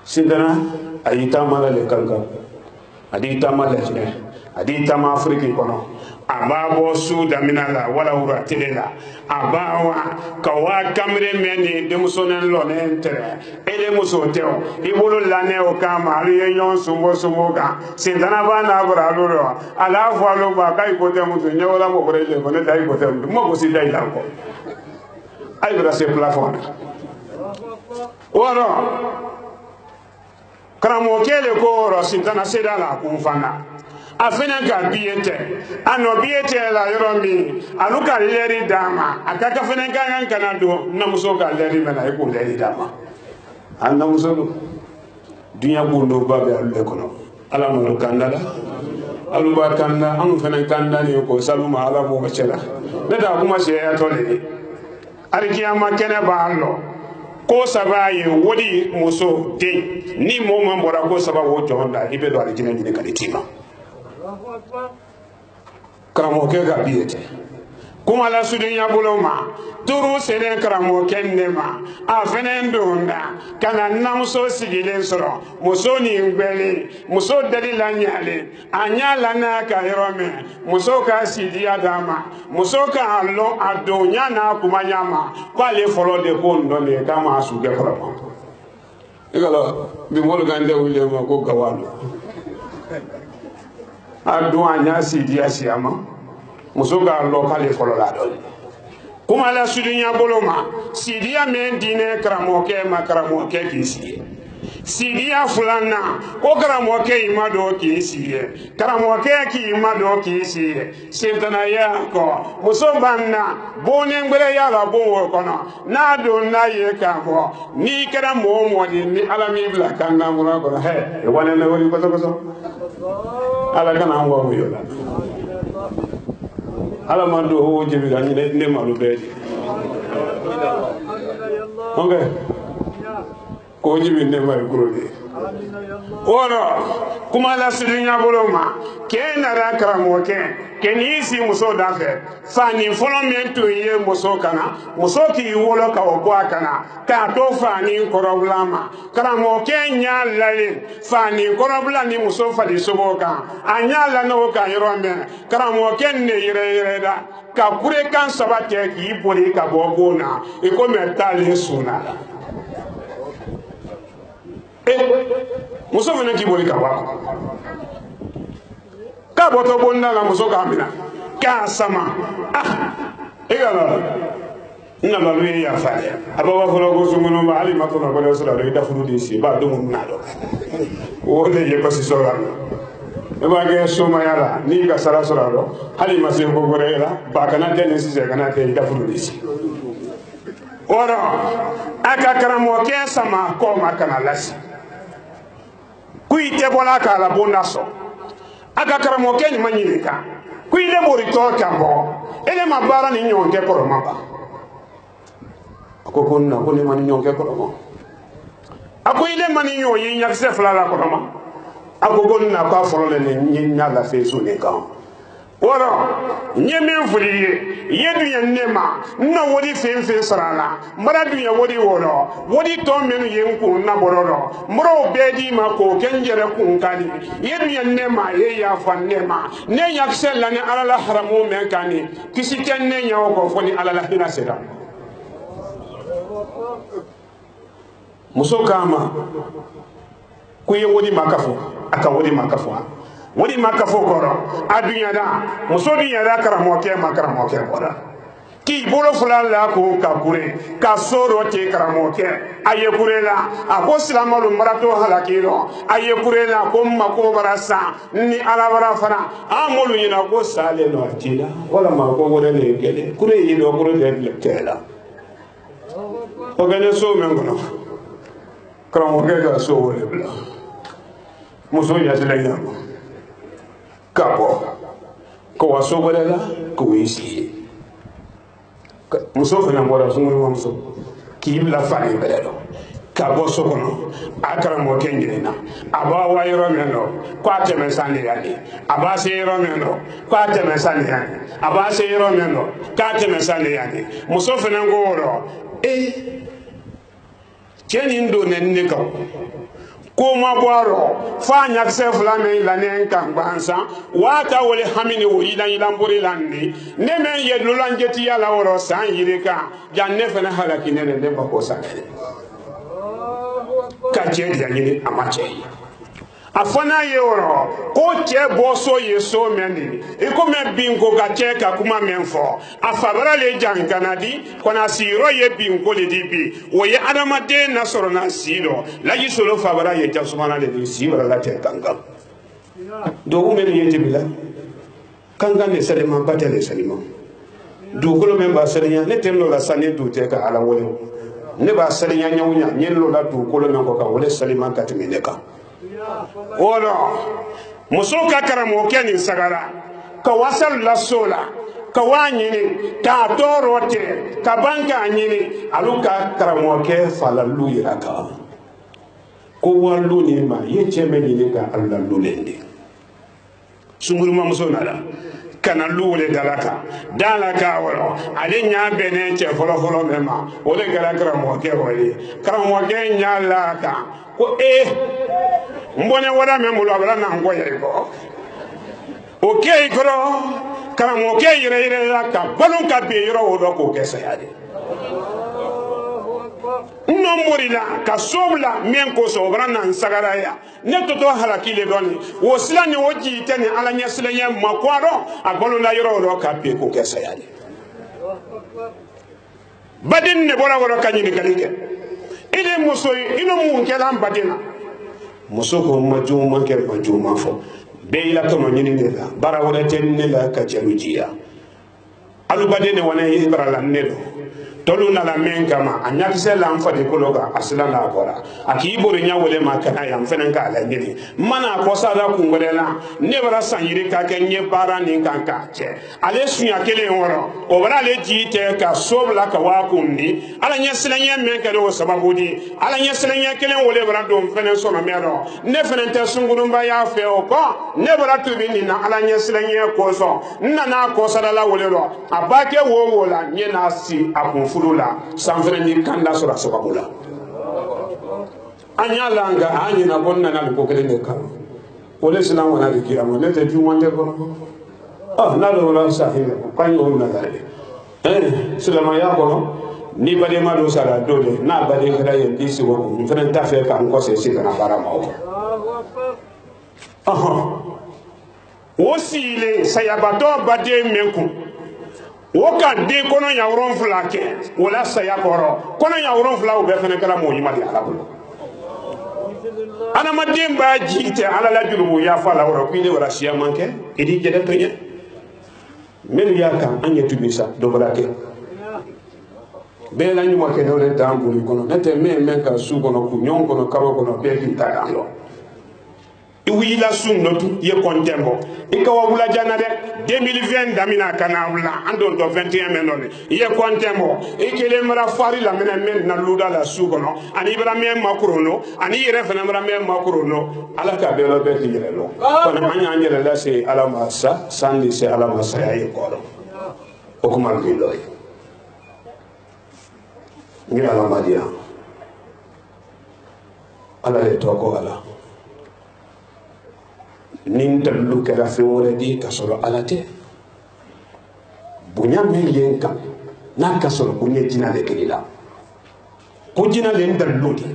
sidana ayita mala le kanka adita mala ne adita ma afriki kono ababo suda minala wala ura tilela abawa kawa kamre meni de musonen lo ne entere ele muso teo ibulu lane o kama ari yon sumo ka sindana bana bra loro ala fo lo ba kai ko te muso nyola mo brele ko ne dai ko te mo ko si dai la ko ay bra se plafond oro kramo kele ko ro sindana sedala ku fana afena ka biete ano biete la yoromi aluka leri dama akaka fena kan kana do na muso ka leri mena e ko leri dama anna muso dunya bundo babe alle kono ala mo kandala alu ba kanda an fena kanda ni ko saluma ala mo chela ne da kuma se ya to le arikiyama kene ba allo ko saba ye wodi muso de ni mo man bora ko saba wo jonda ibe do alijina ni kalitima karamo ke ga biete kuma la sudunya buloma turu sene karamo kenne ma a fenen donda kana namso sigilen soro muso ni ngbeli muso dalila nyale anyala na ka yorome muso ka sidia dama muso ka allo adonya na kuma nyama kwale folo de kondo ne kama asuge karamo igalo bi mol gande wule ma ko gawalo adu anya sidia siama muso ga allo kale folo la do kuma la sudunya boloma sidia men dine kramoke makramoke kisi sidia fulana o kramoke imado kisi kramoke ki imado kisi sentana ya ko muso banna bonen gbere ya la bon kono na do na ye ka bo ni kera mo di ni alami bla kanga mura ko he e wane na wori ko ala kana ngo yola ala mando ho jibi ga ne malu beedi okay ko jibi ne may kurodi oro kuma la sidinya boloma ke na ra karamo ke ni si muso dafe fani folo mento ye muso kana muso ki wolo ka obo kana ka to fani koroblama karamo ke nya lale fani korobla ni muso fadi soboka anya la no ka yorome karamo ke ne yire da ka kure kan sabate ki boli ka bogona e ko metale sunala muso fana k'i boli ka bɔ a kɔ k'a bɔtɔ bonda la muso k'a minɛ k'a sama e ka la n na lalu ye yafa dɛ a b'a b'a fɔlɔ ko sunkunun ba hali ma tɔnɔ bɔlɔ sɔrɔ i da furu de si b'a don n'a dɔn o de ye pasi sɔrɔ la e b'a kɛ somaya la n'i ka sara sɔrɔ a dɔn hali ma se ko wɛrɛ la ba kana tɛ ni sisan kana tɛ i da furu de si wɔrɔ a ka karamɔgɔkɛ sama kɔ ma kana lasi kuyi te bola ka la bonda so aka karamo ke ni manyini ka kuyi le mori to ka bo ele mabara ni nyonke ko maba akoko na ko ni mani nyonke ko mo akuyi le mani nyoyi yak se fala ko ma akoko na ko folo le ni nya la fe so ne kan ora nyeme fuliye yedu ya nema na wodi fe sarala mara du ya wodi wodi to menu yenku na bororo mro bedi ma ko kenjere kun kani yedu ya nema ye ya fa nema ne yaksela ni alala haramu men kani kisi kenne nya ko foni alala hina seda muso kama ku ye wodi makafo aka wodi makafo wodi makafo koro adunya da muso dunya da karamoke makaramoke kora ki bolo fulala ko kakure ka soro te karamoke ayekure la ako silamalu marato halakiro ayekure la ko mako barasa ni alabara fara amolu yina ko sale no atila wala ma ko wona le gele kure yido kure de tela o gane so men kono karamoke ga so wole bla muso ya tele kabo ko waso bolela ko wisi muso fana mora sungu muso ki la fani belelo kabo sokono akara mo kenjina aba wa yoro meno ko ateme sande yani aba se yoro meno ko ateme sande yani aba se yoro meno ka ateme sande yani muso fana ngoro keni ndo nenne ko koma boaro fa nyak se flame la nen kan bansa wata wole hamini wo yidan yidan bori landi ne men ye lulanjeti yala woro san yirika janne fana halaki ne ne ba ko sa ka je dia ni amache afana ye woro ko che boso ye so meni e ko me bingo ga che ka kuma menfo afabara le janganadi kona siro ye bingo le dibi wo ye adama de na soro na siro la yi solo fabara ye ta subhana le siro la te tanga do o men ye tibila kanga ne salima batale salima do ko men ba salima ne temlo la sané do te ka ala wole ne ba salima nyawnya nyello la do ko men ko ka wole salima ka timine ka wala muso ka karamo keni sagara ka wasal la sola ka wanyini ka torote ka banka nyini aluka karamo ke falalu yaka ko walu ni ma yeche menini ka Allah lulende sunguruma muso nala kana luwole dalaka wala ale nya bene che folo mema ole gara karamo ke wali karamo ke nya laka ko mbone wada memulu abala na ngoye ko okay koro karamo ke yire la ka balon ka be yiro wodo ko ke sayade no morila ka sobla men ko so brana nsagara ya ne toto halakile doni wo silani woji tani ala nya silanya makwaro agbolo la yiro wodo ka be ko ke sayade badin ne bora wodo kanyini kalike ile muso ino mun kelam badina muso ko majuma ke majuma fo be ila to no nyini de la bara wala tenne la ka jalujiya alu badene wana ibra la nedo tolu na la men kama anya kise la mfa de kologa asila na bora aki bori nya wole makana ya mfenen ka la ngini mana ko sala kungore la ne bara sanyiri ka ke nye bara ni kanka che ale sunya kele woro o bara le jite ka sobla ka wa kundi ala nya sila nya men ka do sababu di ala nya sila nya kele wole bara do mfenen so no mero ne fenen te sunguru mba ya fe o ko ne bara tubi ni na ala nya sila nya ko so na ko sala la wole ro abake wo wo la nye na si akun furula sanfere ni kanda sura sababula anya langa anyi na bonna na ko kele ne kan ole sina wana de kiyamo le te ju wande ko na do la sahibe kan yo na dale sulama ya ko ni bade ma do sara dole na bade kala yen disi wo ko fere ta fe kan ko se sina bara ma o sile sayabato bade menku woka de kono ya woron fula ke wala saya koro kono ya woron fula o be fene kala mo yima di ala bolo ana madem ba jite ala la julu ya fala woro pile wala siya manke idi jede to nye men ya kan anya tubi sa do bala ke be la ñu mo ke do de tambuli kono nete men ka su kono ku nyon kono karo kono be ki ta kan lo iwi la sun notu ye kontembo ikawa wula jana de 2020 damina kana wula ando do 21 menone ye kontembo ikele mara fari la men na luda la sugono ani ibrahim makrono ani yere fana ibrahim makrono ala ka be lo be yere lo kono anya nyere la se ala masa sandi se ala masa ya ye koro o kuma bilo ni ala madia ala le toko ala nin dalu kera fewore di kasoro alate bunya men yenka na kasoro bunya jina le kelila ko jina le dalu di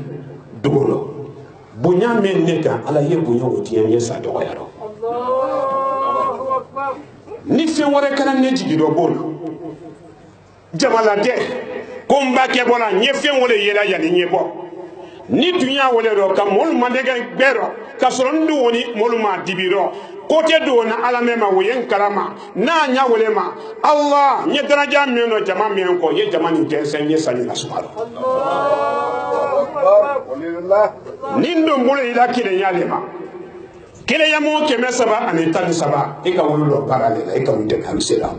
dogolo bunya men neka ala ye bunya wotiya yesa do yaro Allahu akbar ni fewore kana ne jigi do bol jamala de ko mbake bola nye fewore yela yani nye bo ni dunya wole ro ka mol mandega gbero ka soro ndu woni mol ma dibiro kote do na ala mema woyen karama na nya wole ma Allah nye daraja meno jama men ko ye jama ni tensen ye sani na subhanahu Allah ni ndo mbole ila kile yale ma kile ya mo keme saba ani tan saba e ka wolo do parale e ka munde kam sela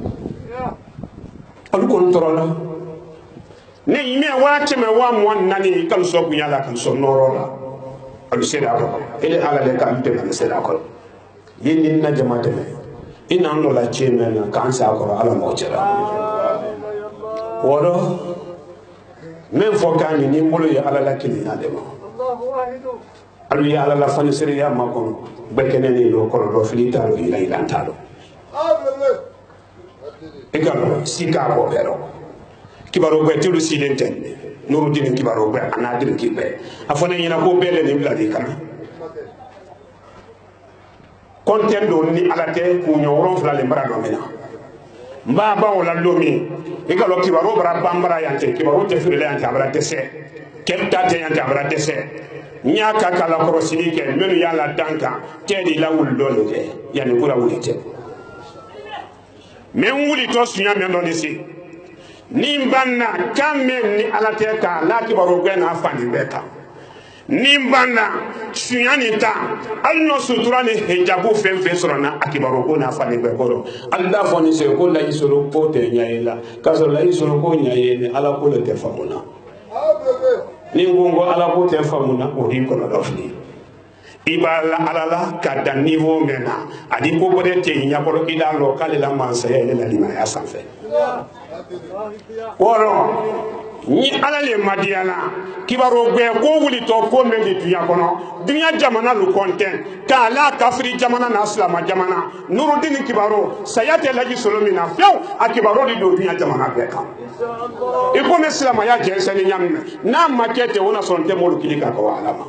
alu ko ntorola ne yime waati me wa mo nani kan so ku yala kan so norola alu sela ko ele ala de kan te kan sela ko yindi na jamaate me ina no la cheme na kan sa ko ala mo jera woro men fo kan ni mbolo ya ala la kili na de mo Allahu wahidu alu ya ala la fani sere ya ma ko bekene ni do ko do filita ro ila ila talo ekalo sika ko bero kibaro gbe telu silenten no din kibaro gbe anadir kibe afone nyina ko bele ni bladi kana kontendo ni alate ku nyoron fla le mbara do mena mba ba wala lomi ekalo kibaro bara bambara yante kibaro te fere yante abara tese kenta te yante abara tese nyaka kala korosini ke menu yala danka tedi lawul dole ke yani kura wulite men wuli to sunya men do disi nimbanna kamen ni alate ka la kibaro gbe na afani beta nimbanna sunyani ta alno sutura ni hijabu femfe sorona akibaro ko na afani be koro Allah foni se ko la isoro ko te nyaela kaso la isoro ko nyaele ala ko le te famuna ni ngongo ala ko te famuna o ri ko na dofni ibala alala kada niveau mena adi ko bode te nya ko ida lo kale la mansa ya le la lima ya sanfe woro ni alale madiana kibaro gbe ko wuli to ko men di dunya kono dunya jamana lu konten ka la kafiri jamana na islama jamana nurudin kibaro sayate laji solomina few akibaro di do dunya jamana be ka e ko me islama ya jense ni nyamme na makete wona sonte molu kilika ko alama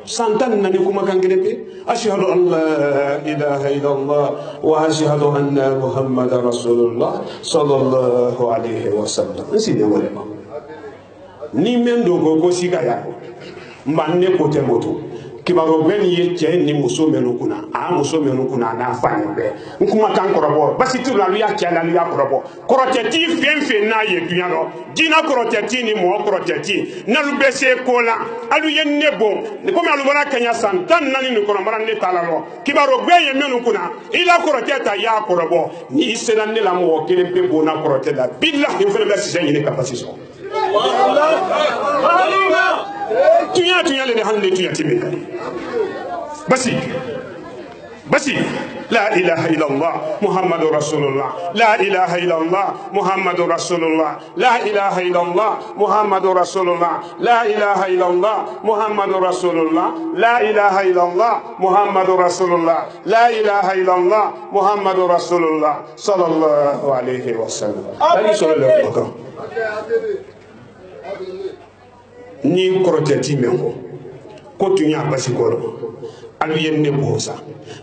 santan nani kuma kangirebe ashhadu an la ilaha illallah wa ashhadu anna muhammadar rasulullah sallallahu alaihi wasallam nsine wolema ni mendo gogo siga ya mbanne ko temoto kibaro ben ye cɛ ni muso menu kunna a muso menu kunna n'a fa ni bɛɛ n kuma kan kɔrɔbɔ basi tu la lu ya cɛ la lu ya kɔrɔbɔ kɔrɔtɛti fɛn fɛn n'a ye dunya lɔ jina kɔrɔtɛti ni mɔgɔ kɔrɔtɛti n'alu bɛ se ko la alu ye ne bon komi alu bɔra kɛɲɛ san 14 ni kɔnɔbara ne ta la lɔ kibaro bɛɛ ye menu kunna i la kɔrɔtɛ ta y'a kɔrɔbɔ ni i sera ne la mɔgɔ kelen pe bon na kɔrɔtɛ la billahi n fana bɛ sisɛ ɲini ka basi sɔrɔ tunya le hande tunya tibe basi la ilaha illallah muhammadur rasulullah la ilaha illallah muhammadur rasulullah la ilaha illallah muhammadur rasulullah la ilaha illallah muhammadur rasulullah la ilaha illallah muhammadur rasulullah la ilaha illallah muhammadur rasulullah sallallahu alaihi wasallam ali sallallahu alaihi wasallam ni kɔrɔtɛti mɛn ko tun y'a basi kɔrɔ alu ye ne bosa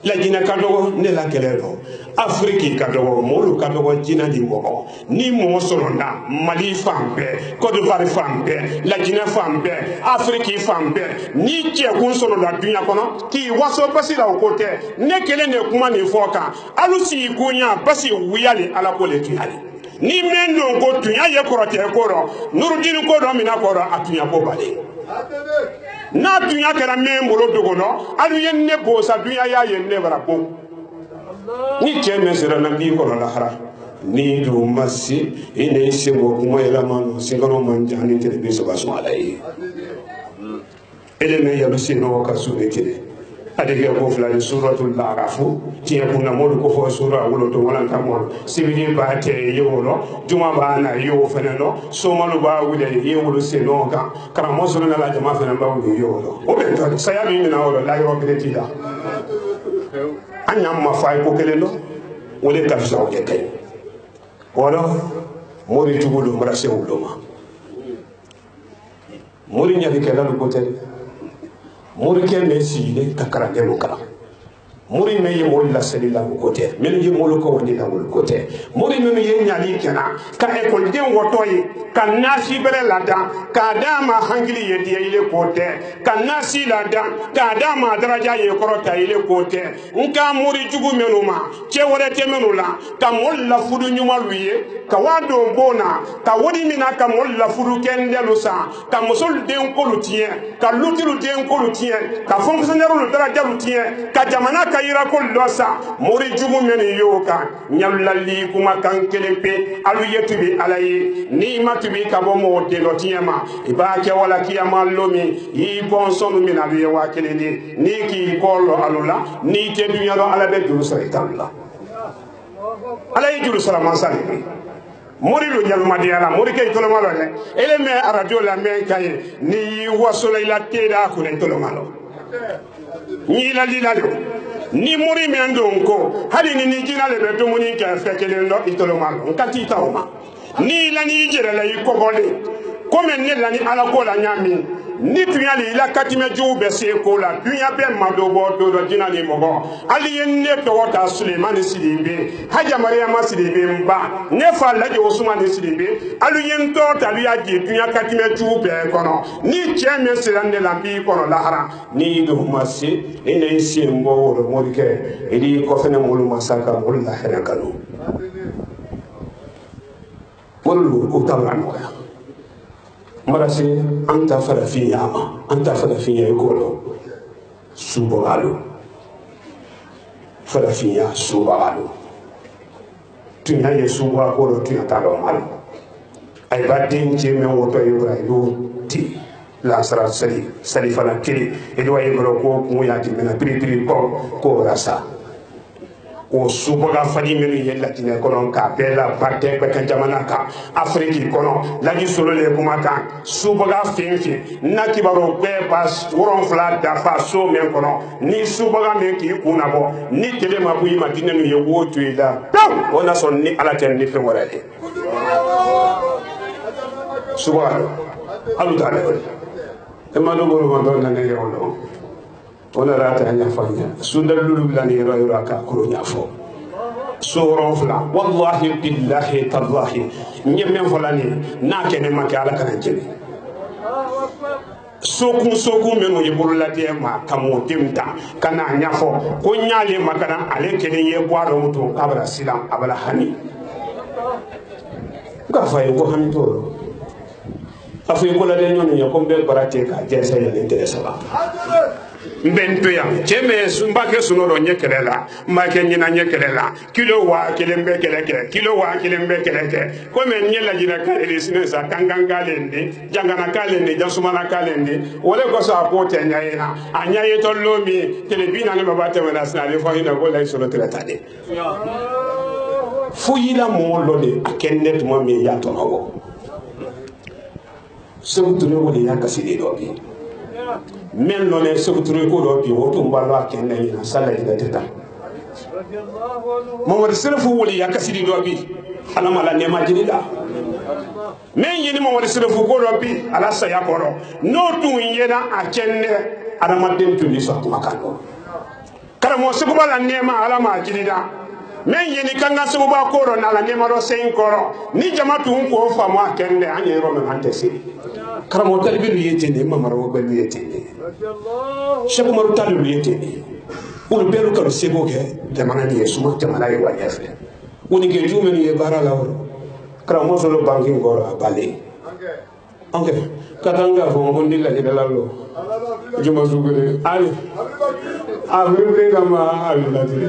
la jina ka dɔgɔ ne la kɛlɛ dɔ Afrique ka dɔgɔ mɔlu ka dɔgɔ jina di mɔgɔ ni mɔgɔ sɔrɔna Mali fan bɛɛ Côte d'Ivoire fan bɛɛ la Guinée fan bɛɛ Afrique fan bɛɛ ni cɛkun sɔrɔla dunya kɔnɔ k'i waso basi la o ko tɛ ne kelen de kuma nin fɔ kan alu sigi kun ya basi wuyali ala ko le tuyali ni men don ko tunya ye kɔrɔtɛ ko rɔ Nurudini ko dɔ mina kɔrɔ a tunya ko bali n'a tunya kɛra men bolo dogo nɔ alu ye ne bosa dunya y'a ye ne bara bon ni cɛ min sera na b'i kɔrɔ lahara ni do ma se i ne se bɔ kuma yɛlɛma nɔ senkɔrɔ man jan ni tele bi saba sɔn ala ye ele ne yalu se nɔ ka su ne kelen adege ko fila ni suratul arafu tiɲɛ kunna mɔlu ko fɔ sura wolo to wala ta mɔlu sibiri b'a tɛ ye wolo juma b'a na ye o fɛnɛ lɔ somalu b'a wuli ye wolo se nɔ kan karamɔgɔ sɔrɔ na la jama fɛnɛ b'a wuli ye wolo o bɛ tɔ saya min mina wolo la yɔrɔ bere ti la an y'an ma fa ye ko kelen dɔn o de ka fisa o kɛ kɛ wɔlɔ mori jugu lo mara se wolo ma mori ɲalikɛla lu ko tɛ mori kɛ mɛ sigilen ka karamɔgɔ mun kalan mori mɛ ye mori laseli la ko tɛ minnu ye mori ka wani la ko tɛ mori minnu ye ɲali kɛna ka ekɔliden wɔtɔ ye ka nasi bɛrɛ lada k'a d'a ma hankili ye diya ile ko tɛ ka nasi lada k'a d'a ma daraja ye kɔrɔ ta ile ko tɛ n ka mori jugu minnu ma cɛ wɛrɛ tɛ minnu la ka mori lafudu ɲuman lu ye ka waa don bon na ka wari min na ka mori lafudu kɛndɛlu san ka muso den kolu tiɲɛ ka lutilu den kolu tiɲɛ ka fonctionnaire darajalu tiɲɛ ka jamana ka yira ko dɔ sa mori jugu minnu y'o kan ɲalulali kumakan kelen pe alu ye tubi ala ye n'i ma tubi ka bɔ mɔgɔ den dɔ tiɲɛ ma i b'a kɛ wala kiyama lomi i bɔnsɔnu min alu ye waa kelen de n'i k'i kɔ lɔ alu la n'i tɛ dunya lɔ ala bɛ juru sara i t'alu la ala ye juru sara mansa de mori lo ɲalumadenya la mori kɛ i tɔlɔma lɔ dɛ ele mɛ arajo lamɛn ka ye n'i y'i wasola i la teda kunna i tɔlɔma lɔ n'i lalila lo ni mori min don ko hali ni jina le bɛ dumuni kɛ fɛ kelen dɔ i tɔlɔma lɔ n ka t'i ta o ma n'i la n'i jɛrɛ la i kɔgɔlen komi ne la ni ala ko la ɲami ni dunya le i la katimɛ jugu bɛ se ko la dunya bɛ ma dɔ bɔ don dɔ jina ni mɔgɔ hali ye ne tɔgɔ ta Sulemani Sidibe Haja Mariama Sidibe n ba ne fa Laji Osumani Sidibe alu ye n tɔ ta alu y'a je dunya katimɛ jugu bɛɛ kɔnɔ ni cɛ min sera ne la n b'i kɔnɔ lahara n'i don ma se e ne se n bɔ wolo morikɛ e de kɔfɛ ne molu masa ka molu la hɛrɛ kanu molu o t'aw la nɔgɔya marase an ta farafin ya ma an ta farafin ya ko lo subagalo farafin ya subagalo tunya ye suba ko lo tunya ta do mal ay ba den je men woto Ibrahim ti la sara sali fana kiri edo ay bro ko mu ya ti mena pri ko rasa o subaga fani menu ye latine kono ka bela batte ko kan jamana ka Afrique kono laji solo le kuma kan subaga finfi na kibaro be bas woron fla da fa so men kono ni subaga men ki kuna bo ni tele ma buyi madina no ye wotu ila ona son ni ala ten ni fe morale subaga alu tale e ma do go ma do na ne yolo ona rata nya fanya sundal lulu bilani yoro aka ko nya fo soro fla wallahi billahi tallahi nyemme folani na kene makala kana jeni soku menu ye burulate ma kamo timta kana nyafo ko nyale makana ale kene ye boaro muto abara silam abala hani ga fay ko hani to afu ko la de nyonu ya ko be barate ka jesa ya interesa ba mbento ya cheme mbake sunoro nyekelela make nyina nyekelela kilo wa kilembe keleke kilo wa kilembe keleke ko men nyela jira ka elisine sa kanganga lende jangana kalende jasumana kalende wole ko sa ko te nyayena anyaye to lomi telebina ne babate wala snale fo hina ko lay solo tretade fuyila mo lode akenne tuma me ya to nawo sebutune wole yakasidi do bi men non è sebutune ko do bi woto mbalo akenne ina sala ida teta mo wadi serefu wole yakasidi do bi ala mala ne majidida men yini mo wadi serefu ko do bi ala saya koro no tun yena akenne ala madden tuni so makano kala mo sebuba la nema ala majidida men yini kanga sebuba koro na la nema ro sein koro ni jamatu ko famo akenne anye ro men antesi karamo talibi lu yetene mamaro belu yetene shebu maru talibi lu yetene ul belu karo sebo ke jamana ni suma jamana ye wajefe woni ke jume ni bara la woro karamo solo banki ngoro abale anke katanga fo ngondi la ila lalo juma sugure ali abibre kama alati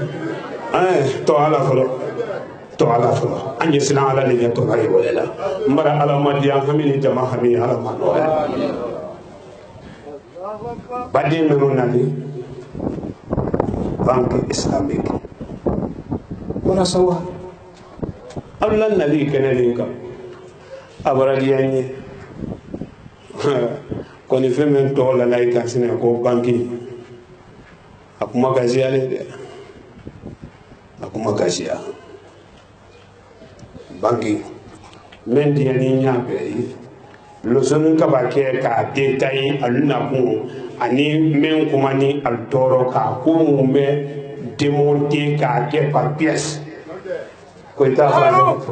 to ala folo anje sina ala ni to ay wala mara ala madiya hamini jama hamini ala mano badin no nali banque islamique wala sawa Allah nali keneli ka abaradiyanyi koni femen to la laika sine ko banki akuma kazi ale de akuma kazi ya banki men dia ni nyabe lo sonu ka ba ke ka detail aluna ku ani men kuma ni al toro ka ku me démonter ka ke par pièce ko ta France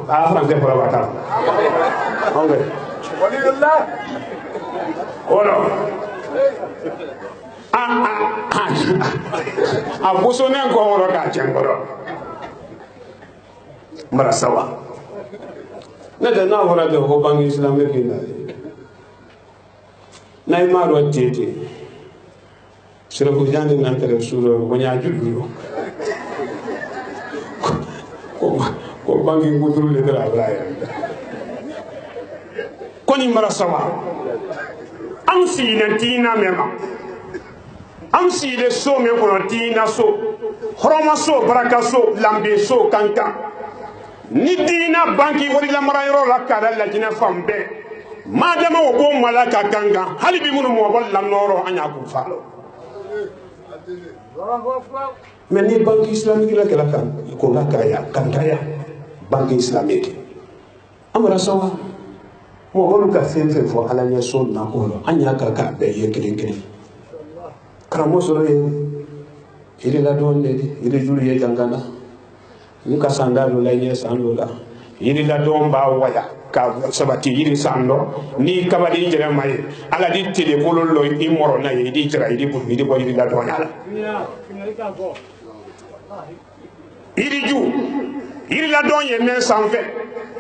pour la bataille anglais walillah olo a busone ko woro ka chengoro mara sawa na da na wara da ko bangi islamic ina na ima ro tete sira ko jande nan tere suro ko nya julo ko bangi ngudru le dara braya koni mara sawa am si na tina mema am si le so me ko tina so horoma so baraka so lambe so kanka ni dina banki wori la marayro la kada la jina fambe madama wo bo malaka ganga halibi munu mo bol la noro anya ku falo mais ni banki islamique la kala kan ko la kaya kantaya banki islamique amara sawa mo bolu ka sense fo ala nya so na ko anya ka ka be ye kire karamo so re ile la don de ile juri ye jangana nuka sandalo la nye sando la yiri la domba waya ka sabati yiri sando ni kabadi jere may ala di tele bololo imoro na yidi jira yidi bu yidi bo yiri la donyala yiri ju yiri la don ye men sanfe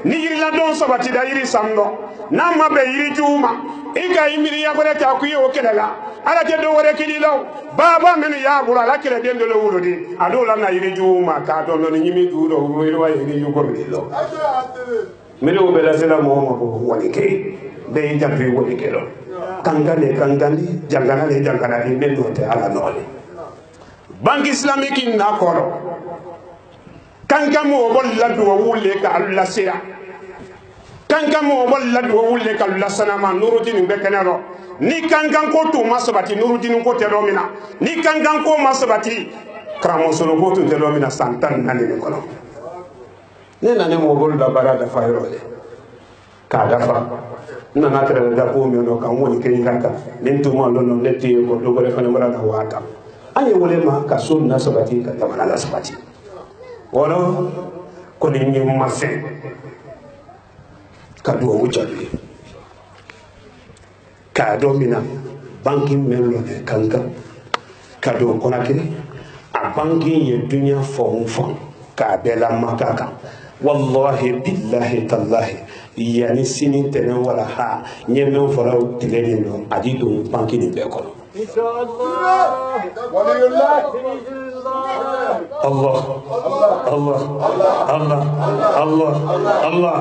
ni yiri la don sabati da yiri sando na mabe yiri juma ika imiri ya gore ta kuyo kelela ala te do wore kidilo baba men ya bura la kele den do lo wurodi adola na yiri juma ka do no nyimi du do wuri wa yiri ju ko dilo mele o bela sela mo mo woni ke de jampi woni ke lo kangale jangana ni men do te ala nole banque islamique na koro kankamo bol la do wulle ka alla sira kankamo bol la do wulle ka alla sanama nurudin be kanaro ni kankan ko to masabati nurudin ko te domina ni kankan ko masabati kramo solo ko to te domina santan nani ko no ne nane mo bol da barada fayrole ka dafa nana tere da ko mi no kan woni ke kanka nin to mo lono netti ko do ko refane barada wata aye wole ma ka sunna sabati ka tamana la sabati wala ko ni nyi mafe ka do wujabi ka domina banki melo de kanka kado konakiri a banki ye dunya fon ka bela makaka wallahi billahi tallahi yani sini tenen wala ha nyemen fara tileni no adi do banki ni be kono inshallah waliyullah Allah Allah Allah Allah Allah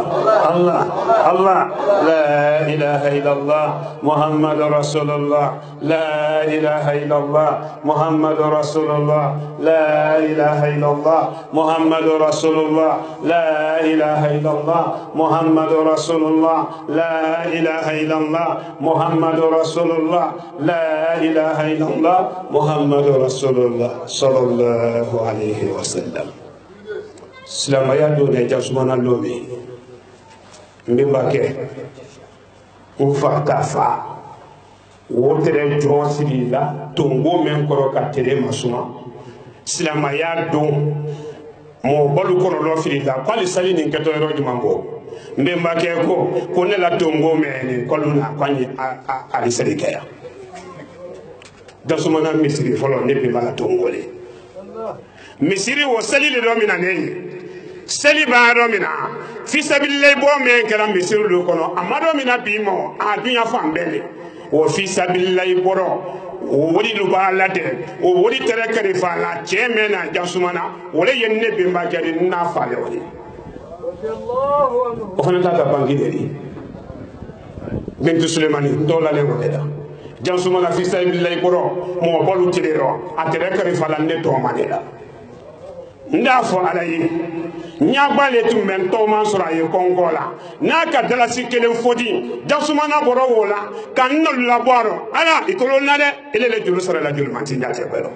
Allah Allah la ilaha illallah Muhammad Rasulullah la ilaha illallah Muhammad Rasulullah la ilaha illallah Muhammad Rasulullah la ilaha illallah Muhammad Rasulullah la ilaha illallah Muhammad Rasulullah la ilaha illallah Muhammad Rasulullah sallallahu alaihi wasallam silamaya do ne jasumana lomi mbimba ke ufa kafa wotere josiri la tongo men koro ka tere masuma silamaya do mo bolu kono lo filita kwali sali ni keto ero jumambo mbimba ke ko ne la tongo men koluna kwani ali sedikeya jasumana misiri folo ne be mala tongole misiri wo sali le do mina ne seli ba do mina fi sabilillah bo men kala misiri lu kono amado mina bimo a dunya fambele wo fi sabilillah boro o wodi lu ba lade o wodi tere kare fa la chemena jasumana wole yenne be mbakari na faale woni o fana ta bangi deri bintu sulemani dola le wala jasumana fi sabilillah boro mo bolu tirero a tere kare fa la ne to manela ndafo alayi nyabale tumben to man sura ye kongola na ka dalasi kelen fodi jasumana boro wola kan no laboro ala itolo na de ele julu sara la julu manti nyate belo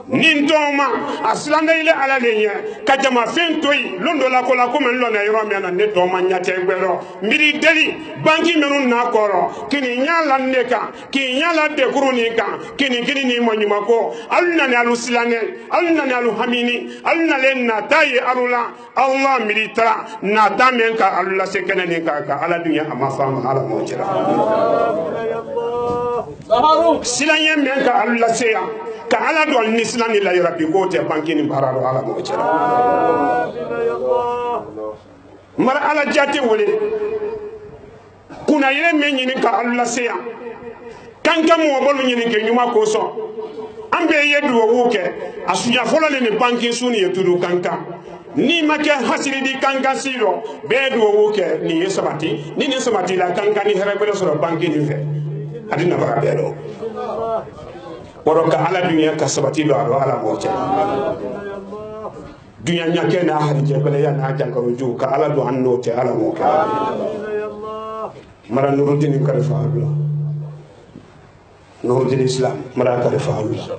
nin toma aslanda ile ala lenye ka jama fen toyi londo la ko men lo na yoro me na ne to man nyate belo mbiri deli banki menun na koro kini nyala neka ki nyala de kuruni ka kini ni mo nyuma ko alna ne alusilane alna ne aluhamini alna len na taye alula Allah militara na damen ka alula sekene ni ka ala dunya ama fam ala mo jira silanye men ka alula seya ka ala do ni silani la rabbi ko te banki ni bararo ala mo jira mar ala jati wole kuna yele men ni ka alula seya kanka mo bolu ni ke nyuma ko so ambe yedu wuke asunya folo le ni banki suni yetudu kanka ni make hasiri di kanka siro bedu wuke ni yesabati ni sabati la kanka ni herebele so banki ni fe adina bara belo woroka ala dunya ka sabati do ala moche dunya nyake na hadi jebele ya na jangaru ju ka ala do annote ala moke mara nurudin karifa Allah Nurul Islam mereka refahullah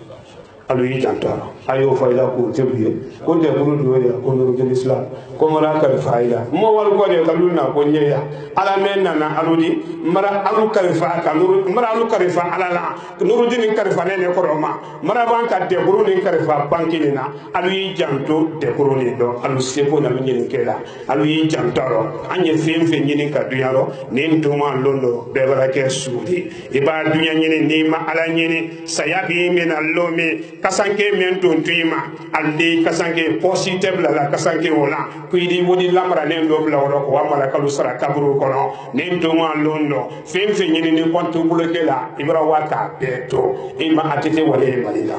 alu yijantara ayo fayda ko tebiye ko de buru do ya ko Nurul Islam ko mereka refahila mo wal ko de kaluna ko nyeya ala menna na aludi mara alu karifa ka nuru mara alu karifa ala la Nurul karifa ne ko roma mara ban ka de buru ni karifa banki na alu yijanto de buru ni do alu seko na nyi kela alu yijantaro anye femfe nyi ka duyaro ni ntuma londo be barake sudi iba dunya nyi ni ma ala nyi sayabi min allome kasanke men ton tuima alde kasanke positive la kasanke wala kuidi wodi lamra nen do bla woro ko wamala kalu sara kaburu kono nen to ma londo femfe nyini ni kontu buloke la ibra waka beto ima atete wale malila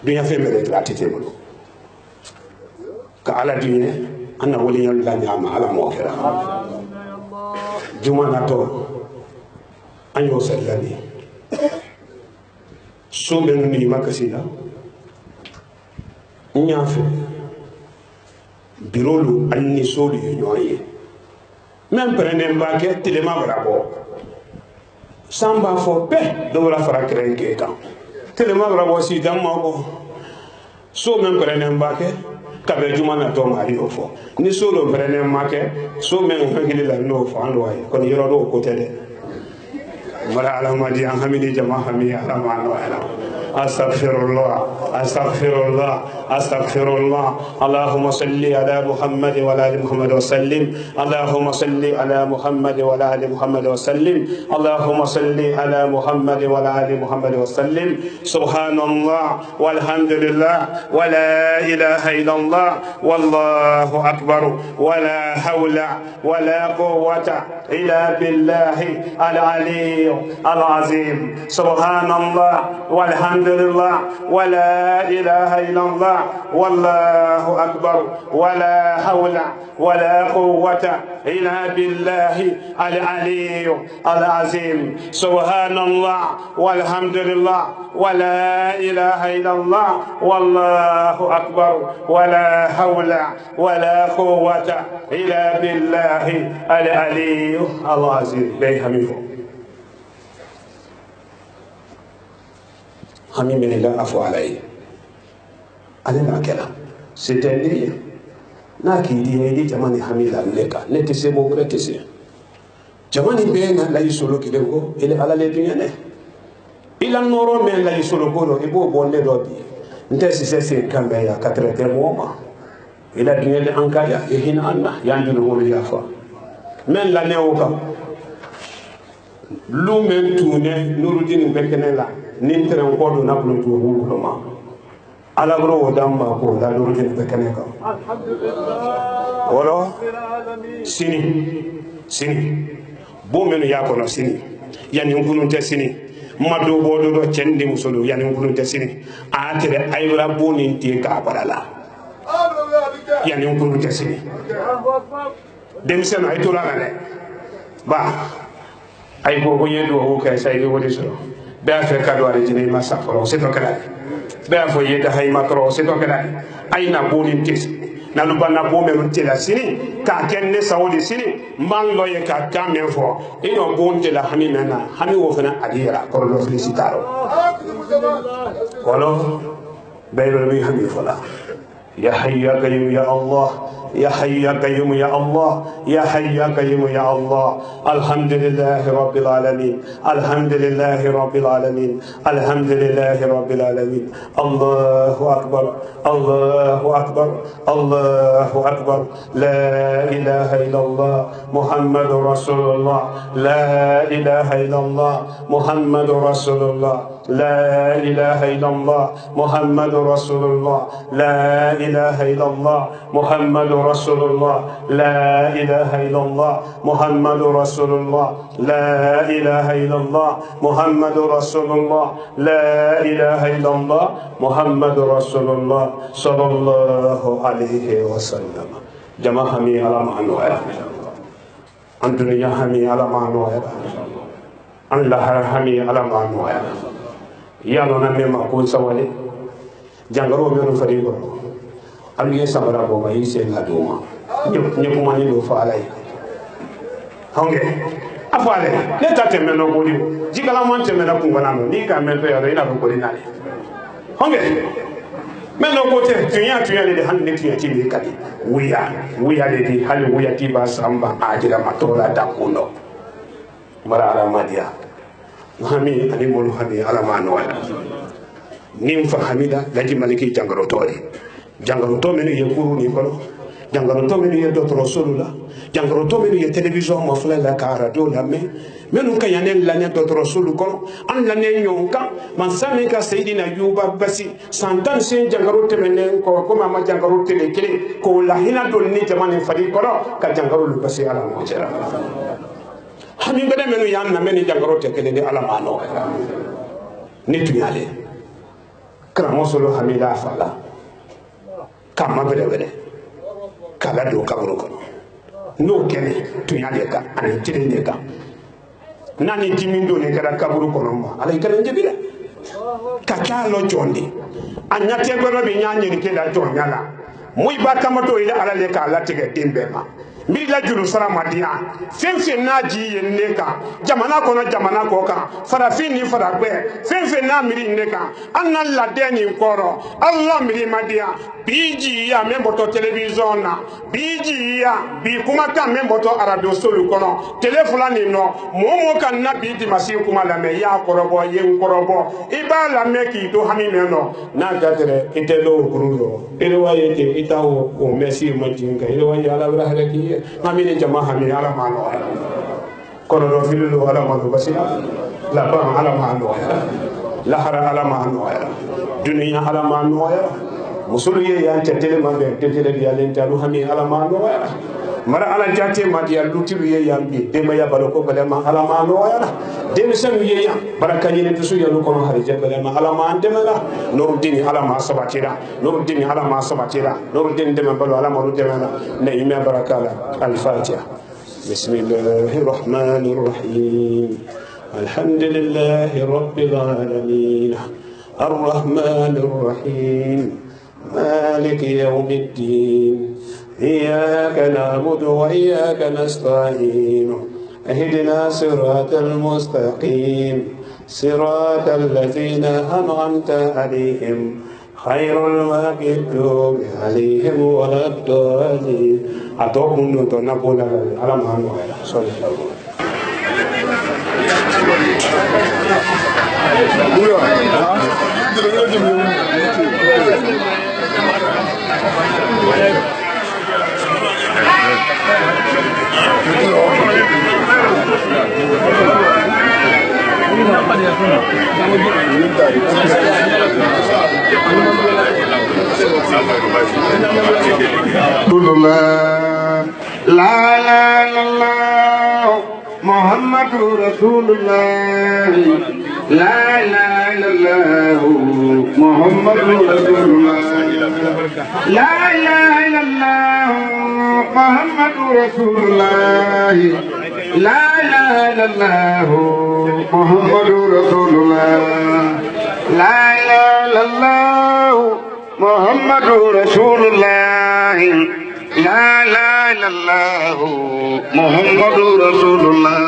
dunya femere atete mulo ka ala dine anna wali yalla nyama ala mo kera juma nato anyo sellani so ben ni makasila nyafe birolu anni solu yoye même prene mbake telema bravo samba fo pe do la fara krenke kan telema bravo si damma ko so même prene mbake kabe juma na to mari ofo ni solo prene mbake so men hangile la no fo ando ay kon yoro do ko tede مرا على مدي حميد جماعة حمي على ما نوعنا أستغفر الله أستغفر الله أستغفر الله اللهم صل على محمد وعلى آل محمد وسلم اللهم صل على محمد وعلى آل محمد وسلم اللهم صل على محمد وعلى آل محمد وسلم سبحان الله والحمد لله ولا إله إلا الله والله أكبر ولا حول ولا قوة إلا بالله العلي العظيم سبحان الله والحمد لله ولا إله إلا الله والله أكبر ولا حول ولا قوة إلا بالله العلي العظيم سبحان الله والحمد لله ولا إله إلا الله والله أكبر ولا حول ولا قوة إلا بالله العلي العظيم بيهمه hami min la afu alai alena kala c'était na ki di jamani hamila leka nete sebo krete se jamani be na la yisolo kilengo ele ala le dunyane ila noro men la yisolo bolo ibo bonde dobi nte se kambe ya katrete moma ila dunyane ankaya e hina anna yandu no ya fa men la neoka lu men tune nurudin bekene la nin tere ko do na bulu to ko ma ala bro damba ko la do jin be kane ka alhamdulillah wala sini bo men ya ko no sini yani ngunu te sini mado bo do cendi musolo yani ngunu te sini a tere ayra bo nin te ka barala yani ngunu te sini dem sen ay to la ne ba ay go go yedo ko kay say do wodi so bea fe kado ale jine ma safaro c'est donc là bea fo yeda hay makro c'est donc là ay na bonin tis na lu bana bo me rutela sini ka kenne sawodi sini mballo ye ka kamen fo e no bonte la hami mena hami wo fana adira ko lo felicitaro walo bayro mi hami fola ya hayya qayyum ya allah يا حي يا قيوم يا الله يا حي يا قيوم يا الله الحمد لله رب العالمين الحمد لله رب العالمين الحمد لله رب العالمين الله أكبر الله أكبر الله أكبر لا إله إلا الله محمد رسول الله لا إله إلا الله محمد رسول الله لا إله إلا الله محمد رسول الله لا إله إلا الله محمد رسول الله لا إله إلا الله محمد رسول الله لا إله إلا الله محمد رسول الله لا إله إلا الله محمد رسول الله صلى الله عليه وسلم جماعة همي على معنوى الدنيا همي على معنوى الله همي على معنوى يا لونا مما كون سوالي جانغرو ميرو فريقو aliye sabara bo mai se la doma ni kuma ni do fa alai honge afale le tate meno bodi jigala mon te mena kungana no ni ka mento ya ina ko ni nale honge meno ko te tunya le de hanne tunya ti ni kadi wiya le di hali wiya ti ba samba ajira matola da kuno mara ala madia hami ani molu hami ala mano wala nim fa hamida laji maliki jangaro tori jangaro to menu ye kuru ni kono jangaro to menu ye dotoro solula jangaro to menu ye television ma fula la ka radio la me menu ka yanen la ne dotoro solu kono an la ne nyonka man sami ka sayidina yuba basi santan sen jangaro te menen ko ko ma jangaro te le kele ko la hina do ni jamane fadi kono ka jangaro lu basi ala mo jera hami bede menu yan na meni jangaro te kele ni ala mano ni tunyale kramo solo hamida fala kama bede kala do kabro kono no kene tunyale ka ani tirende ka nani timindo ne kala kabro kono ma ala ikare njebira kaka lo jondi anyate goro bi nyanye ni keda jonyala muy batamato ila ala le ka ala tege dimbe ma mi la juru sara madiya fen fen na ji yen ne kan jamana kono jamana ko kan farafin ni faragbe fen fen na miri ne kan anna la deni koro Allah miri madiya biji ya memboto television na biji ya bi kuma kan memboto aradio solu kono telefona ni no momo kan na bi di masi kuma la me ya korobo yen korobo iba la me ki do hami me no na gatere itelo gurudo ele waye te itawo o mesi majinga ele waye ala rahla ki mamine jama'a mi ala mano kono do filu ala mano basira la ba ala mano la hara ala mano dunya ala mano musulu ye yan tetele mambe tetele bi alen talu hami ala mano mara ala jate ma dia lutiru ye yambi de ma ya baloko bale ma ala mano de mi sanu ye yam barakani ne tusu ya kono harije bale ma ala ma andemela nuruddin ala ma sabatira nuruddin ala ma sabatira nuruddin de ma balo ala ma rudemela ne ime barakala al fatiha bismillahir rahmanir rahim alhamdulillahi rabbil alamin arrahmanir rahim مالك يوم الدين إياك نعبد وإياك نستعين اهدنا صراط المستقيم صراط الذين أنعمت عليهم خير المغضوب عليهم ولا الضالين أتوبون تنقول على محمد صلى الله عليه وسلم لا لا لا محمد رسول الله لا لا لا محمد رسول الله لا لا لا محمد رسول الله لا لا لا محمد رسول الله لا لا لا محمد رسول الله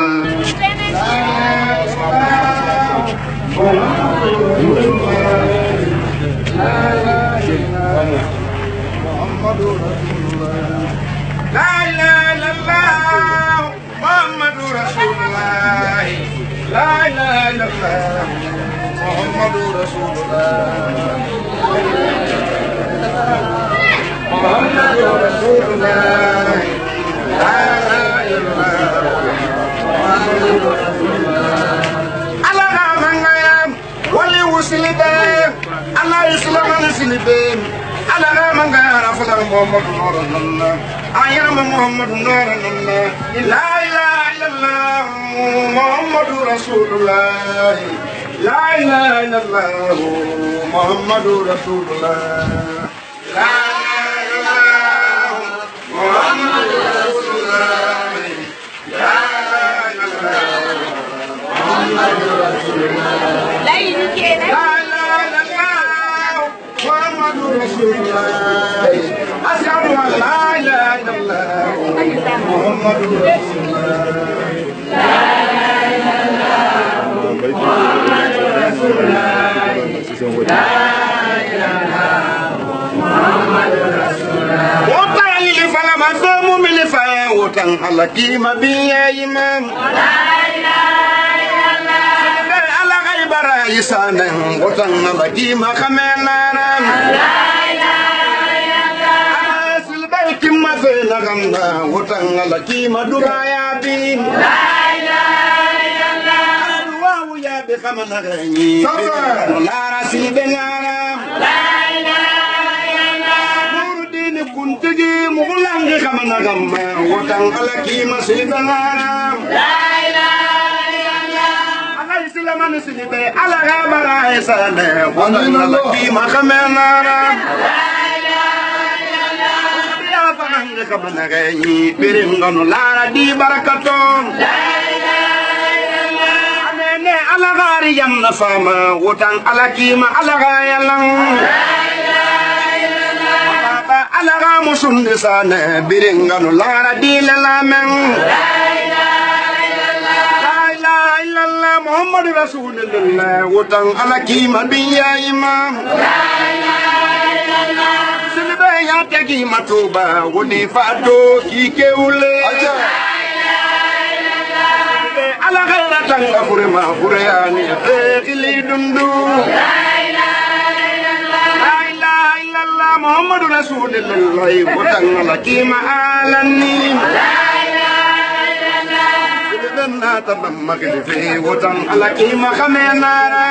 لا لا لا محمد رسول الله لا لا لا محمد رسول الله لا لا لا محمد رسول الله محمد رسول الله لا لا لا محمد رسول الله على من ولي وسلبان الله يسلم سلبان على من عرف محمد نور الله أيام محمد نور الله لا إله إلا الله محمد رسول الله لا إله إلا الله محمد رسول الله لا إله محمد رسول الله لا إله محمد رسول الله لا محمد رسول الله أشهد أن لا إله إلا الله محمد رسول الله لا إله إلا الله محمد رسول الله لا إله محمد رسول الله وطن لفلا مفهوم من لفلا وطن على كيما بيا إمام لا إله إلا الله على غيب رئيسنا وطن على كيما خمينا كما فينا غمنا وطن على كيما دراياتي لا إله إلا الله الواو يا بخمنا غني لا راسي بنانا لا إله إلا الله نور الدين كنت جي مغلان خمنا غما وطن على كيما سيدنا لا إله إلا الله على الإسلام نسيبي على غابر عيسى وطن على كيما خمنا kabana gani biringano lara di barakaton la ilaha illallah amene ala gari yamna fama wutan ala kima ala gayalang la ilaha illallah baba alaga musundi sane biringanu lara dilalamen Muhammad Rasulullah wutang ala kima biya imam Silbe ya tegi matuba wudi fado kike ule ala gala tanga furema fureyani ili dundu La ilaha illallah Muhammad Rasulullah wutang ala kima alani na tabam magrife wotan alaki makamena la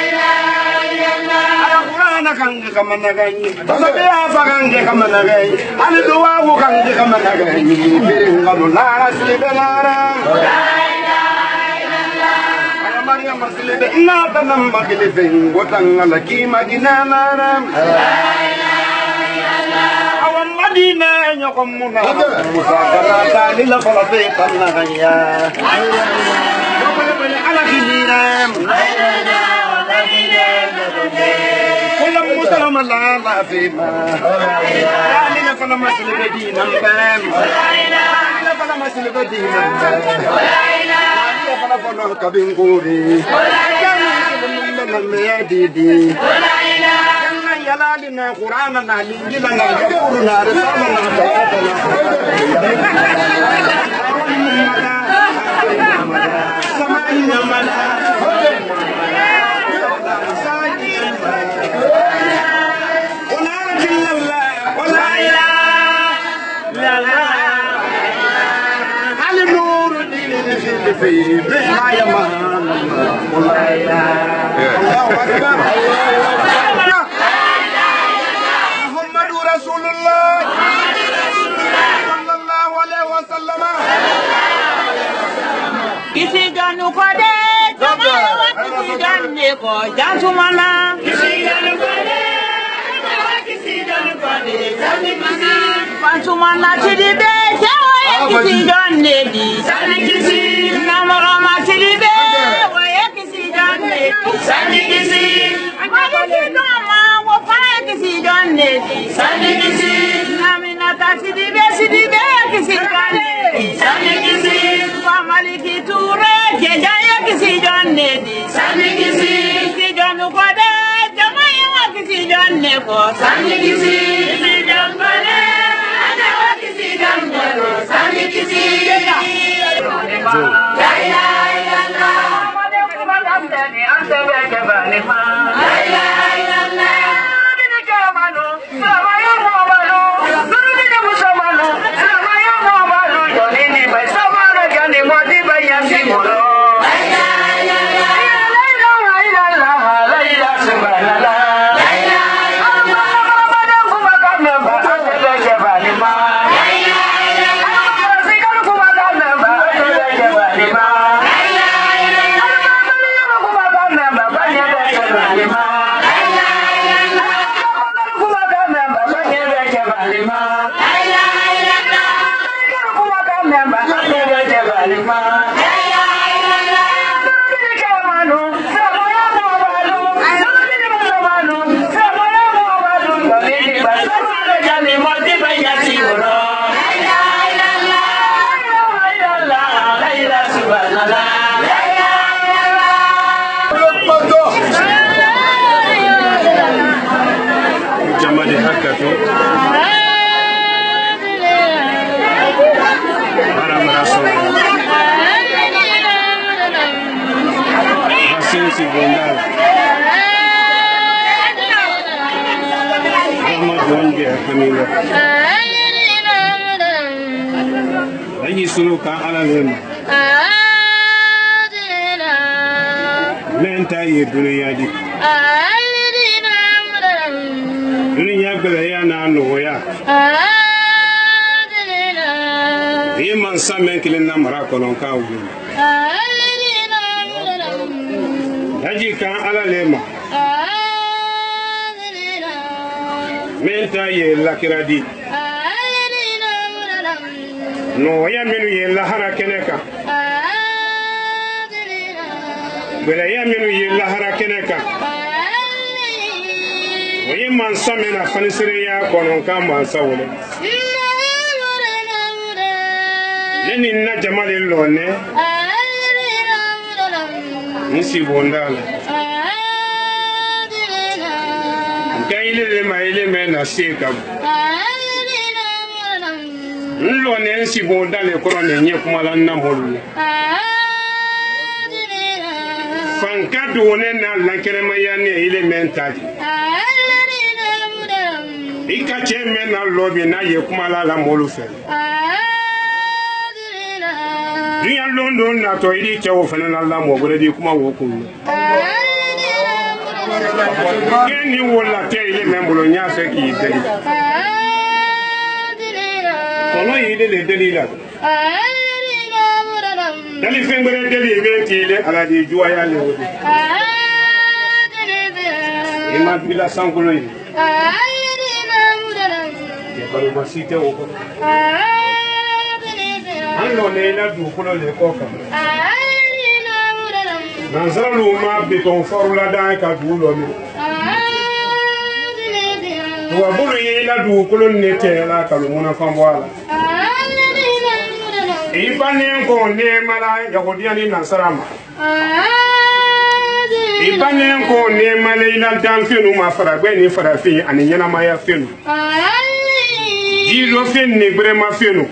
ilaha illallah qur'ana kan kamana gani tabe afagan de kamana gani al duwa wo kan de kamana gani birin ngadu la silbelara la ilaha illallah maryam silbe na tabam magrife wotan alaki madinana la Madina nyokomuna musafara dalil falafetan nagaya ala kiram kulam musalama la fima dalil falamasl bedina bam dalil falamasl bedina dalil falafana kabinguri dalil mayadidi يلالنا قرآن نالين لنا كورنا رسالنا سمعنا ملا ولا رجل الله ولا إله لا لا هل نور الدين في بحنا يا مان ولا إله الله أكبر رسول الله صلى الله عليه وسلم किसी जानू को दे जमावा किसी जानने को जासुमाना किसी जानू को दे जाने किसी पांचुमाना चिड़ी बे जाए किसी जानने दी जाने किसी नामरामा चिड़ी बे वो किसी जानने जाने किसी किसी नामा वो पाए किसी जानने दी जाने किसी नामिना का चिड़ी बे किसी जानने दी जाने किसी माली की टूरे के जाए किसी जानने दी जाने किसी जानू को दे जमाया किसी जानने को जाने किसी जान बने जावा किसी जानने को जाने किसी ला इलाहा इल्लल्लाह मोहम्मद रसूलुल्लाह अंत बैठे वाले मां ला इलाहा इल्लल्लाह दिन के मानो समाया मानो दिन के मुसलमानो समाया मानो जोने ने पैसा मारो जाने मोदी भैया से बोलो ला इलाहा इल्लल्लाह ला इलाहा इल्लल्लाह ला इलाहा सुबहानल्लाह ला इलाहा इल्लल्लाह मोहम्मद को अंत बैठे वाले मां ला इलाहा इल्लल्लाह सिकल को अंत बैठे वाले मां ला इलाहा इल्लल्लाह को अंत बैठे वाले मां ला इलाहा इल्लल्लाह को अंत बैठे वाले मां ला इलाहा इल्लल्लाह को अंत बैठे वाले मां ला इलाहा इल्लल्लाह के मानो समाया मानो दिन मुसलमानो समाया मानो जोने ने पैसा मारो जाने मोदी भैया सी बोलो ला इलाहा इल्लल्लाह ला इलाहा इल्लल्लाह ला इलाहा सुबहानल्लाह ला इलाहा jamani hakato aramaraso asensi bondal ama donge kamila ayi sunu ka ala lema menta yi duniya di duniya bela ya na noya yi man samen kilin na mara kolon ka ugu daji kan ala lema menta ye lakiradi noya menu ye lahara keneka bela ya menu ye lahara keneka oye mansa mena fanisere ya kono ka mansa wole neni na jamale lone nsi bondala kaile le maile mena seka lone nsi bondale kono ne nye kumala na molu fankatu one na lankere mayane ile mentaji ika cheme na lobi na ye kumala la molu fe duya londo na to ili chawo fana na la mo gode di kuma wo kunu keni wola te ile membulo nya fe ki deli kono ile le deli la dali fengere deli be ti ile ala di juwa ya le wodi ima bila sangulo yi baru masite woko anno ne la du kulo le koka nanzalu ma beton forula da ka du lo mi to abulu ye la du kulo ne te la ka lu mona famwala ibane ko ne mala yahudiani nasarama ibane ko ne mala ila dan finu ma fara gbe ni fara fi ani yana ma ya finu Jilo fenne brema feno.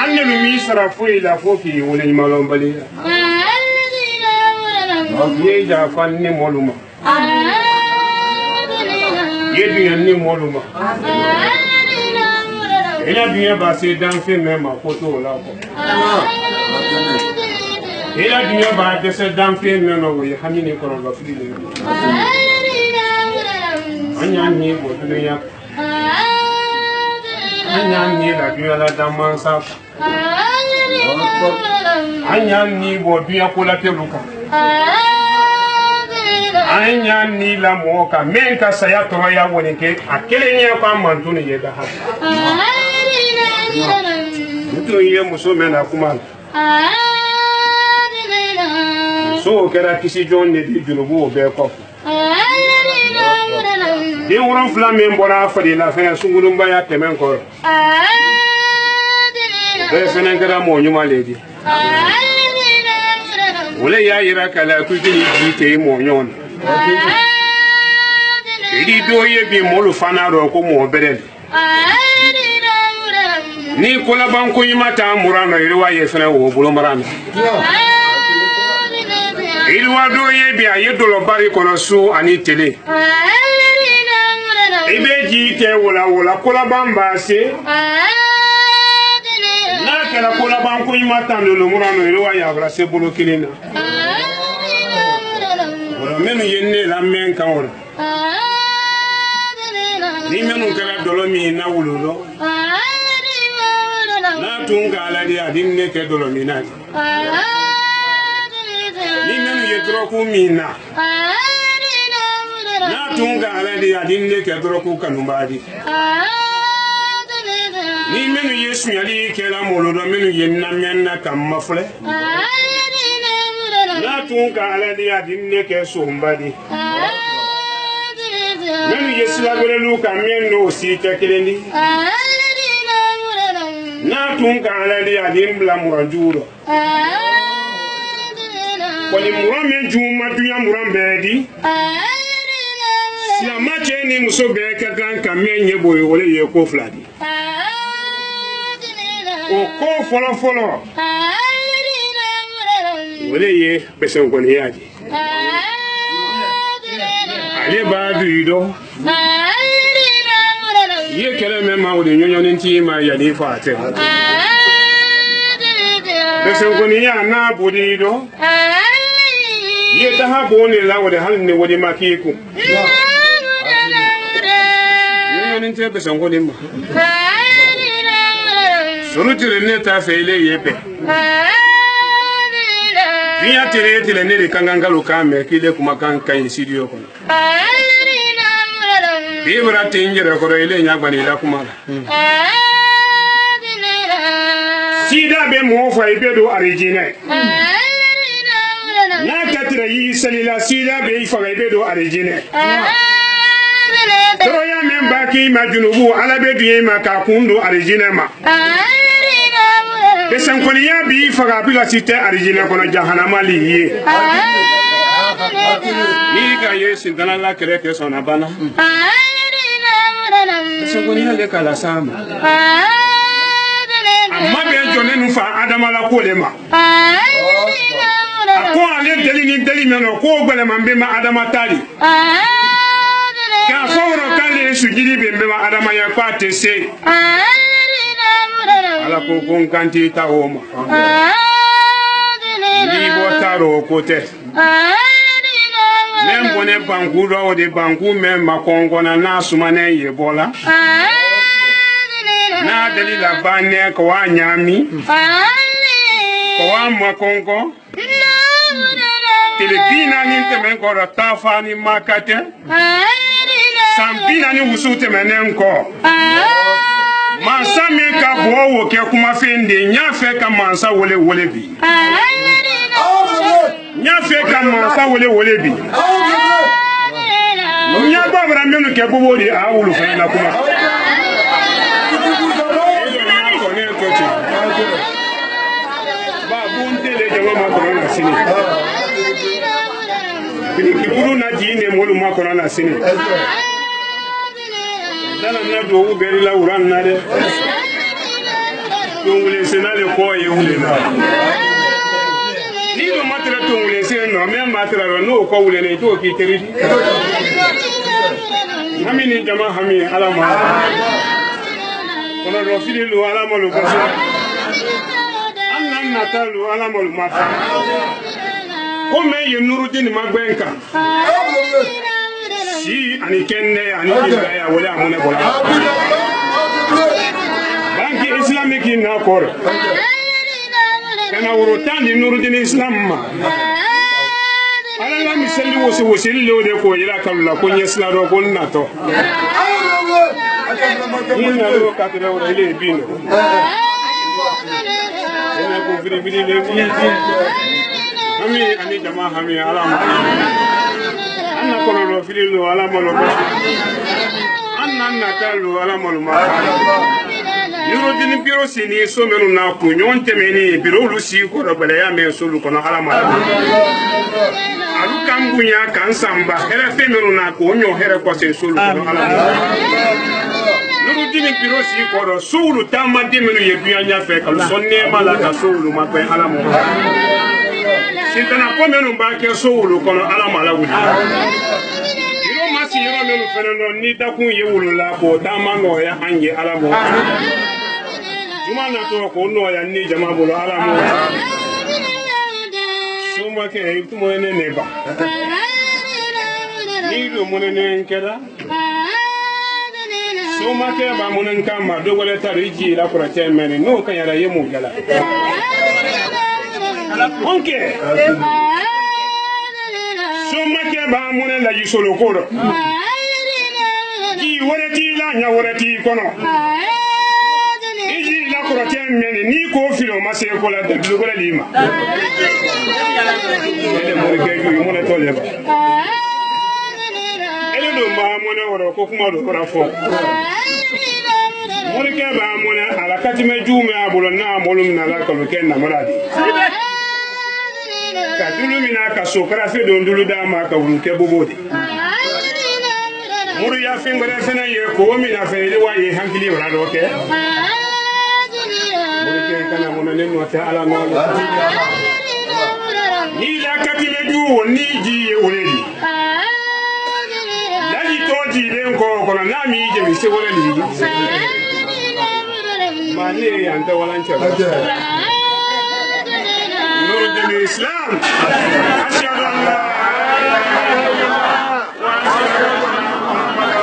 Anne mi sara foi la foki wona ni malombali. Ye ja fanni moluma. Ye dunya ni moluma. Ela dunya ba se dan fe même ma photo la ko. Ela dunya ba de se dan fe même no ye hamini ko ba fili. Anya ni bo dunya Anyan ni la duya la damansa. Anyan ni bo duya kola teluka. Anyan ni la moka menka saya toya wonike akele nya kwa mantuni yega ha. Mutu ye muso mena kuma. So kera kisi jonne di junubu be ko. Di wuran flamme mbora fadi la fena sungulumba ya temen ko fena ngara mo nyuma ledi wole ya yira kala ku jini jite mo nyon idi do ye bi mo lu fana ro ko mo bedel ni kola ban ko yimata murano iriwa ye fena wo bulo marana iriwa do ye bi ayedolo bari kono su ani tele ibe jite wala kola bamba se na kala kola ban ko yimata no murano iriwa ya bra se bulo kilina wala menu yenne la men kan wala ni menu kala dolomi na wululo na tunga ala di adin ne ke dolomi na ni menu yedro ku mina na tunga ala di adin ne ke dro ku kanumbadi ni menu yesu yali ke la molodo menu yenna menna kamafle na tunga ala di adin ne ke sombadi menu yesu la gole lu ka menno si te kelendi na tunga ala di adin bla muranjuro Kwani murame juma duya murambedi Sila mache ni musobe kakan kamenye boye wole ye ko fladi O ko folo wole ye besen kwani yaji Ale ba duido Ye kele mema wole nyonyo nti ma yadi fate besen kwani ya na bodido Ye ta ha bone la wode halne wode makiku Nyonin te besan ko nimma Sorutire ne ta feile yepe Biya tire ne kangangalo kame kile kuma kan kan studio ko Bibra tinjere ko ile nyagbani la kuma Sida be mo fa ibedo origine Na tira yi salila sila be faga be do arijine toro ya men baki ma junubu ala be duye ma ka kundu arijine ma esan koni ya bi faga bi la site arijine kono jahanama li yi ni ga yesu dana la kere ke sona bana esan koni ya le kala sama amma be jone nu fa adama la ko le ma ko ale deli ni deli meno ko gbele man be ma adama tali ka fawro kale sujidi be ma adama ya pate se ala ko kon kanti ta homa ni botaro kote même boné bangu ro de bangu même makongo na nasumane yebola na deli la bane ko anyami ko wa makongo Filipina ni temen ko tafa ni makate Sampina ni usute menen ko Mansa me ka bo ke kuma fende nya fe ka mansa wole bi nya fe ka mansa wole bi nya ba bra menu ke bo di a wulu fa na kuma ba buntele jama ma ko na sini Kiburu na jine molu makona na sini. Dala na do u beri la uran na de. Tungule senale ko ye ule na. Ni do matra tungule sen no me matra ro no ko ule ne to ki teri. Hami ni jama hami alama. Kono ro fili lu alama lu ko. Annan na ta lu alama lu ma. Come ye nurudin magbenka si ani kenne ani ya wala amune bola banki islamique na kor kana urutan di nurudin islam ma ala la misali wosi lo de ko ila kala ko nyesla do ko nato ni na do ka tere wala ile bino ene ko vidi le Hami ani jama hami alama anna kono fililu alama lo anna talu alama lo ma yoro dini biro sini so menu na ku nyon temeni biro lu si ko do bele ya men so lu kono alama alu kambunya kan samba era fe menu na ko nyo here ko se so lu kono alama yoro dini biro si ko do so lu tamma de menu ye duanya fe ka sonne mala ka so lu ma ko alama Sintana ko menu ba ke so wulu kono ala mala wuli yiro masi yiro menu feneno ni takun ye wulu la ko dama no ya anje ala mo juma na to ko no ya ni jama bolo ala mo suma ke tu mo ne ba ni do mo ne nkela suma ke ba mo ne kama do wala tariji la ko ta meni no kan ya ye mo gala Okay. So make ba mune la yisolo koro. Ki worati la nya worati kono. Iji la ko ten meni ni ko filo mase ko la de ko la lima. Ele mo ke yu mo na tole ba. Ele do ba mune woro ko kuma do ko fo. Mo ke ba mune ala katime jume abulo na molum na la ko ken na moradi. Kadulu mina ka sokara fe don dulu da ma ka wulu ke bobodi muru ya fingore fena ye ko mina fe ile wa ye hankili wala do ke muru ke kana mo ne no ta ala no ni la katile du woni ji ye woledi dali to ji den ko kono na mi je mi se woledi ma ne anta wala ncha الإسلام أشهد أن لا إله إلا الله وأشهد أن محمد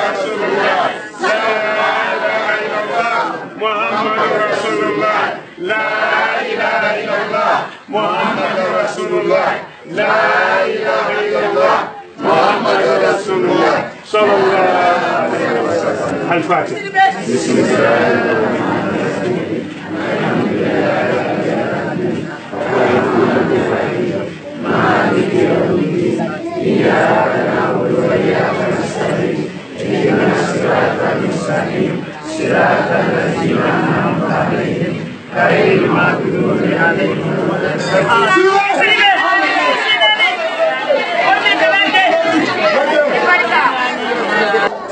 رسول الله لا إله إلا الله محمد رسول الله لا إله إلا الله محمد رسول الله صلى الله عليه وسلم الفاتح بسم الله الرحمن الرحيم مالك يوم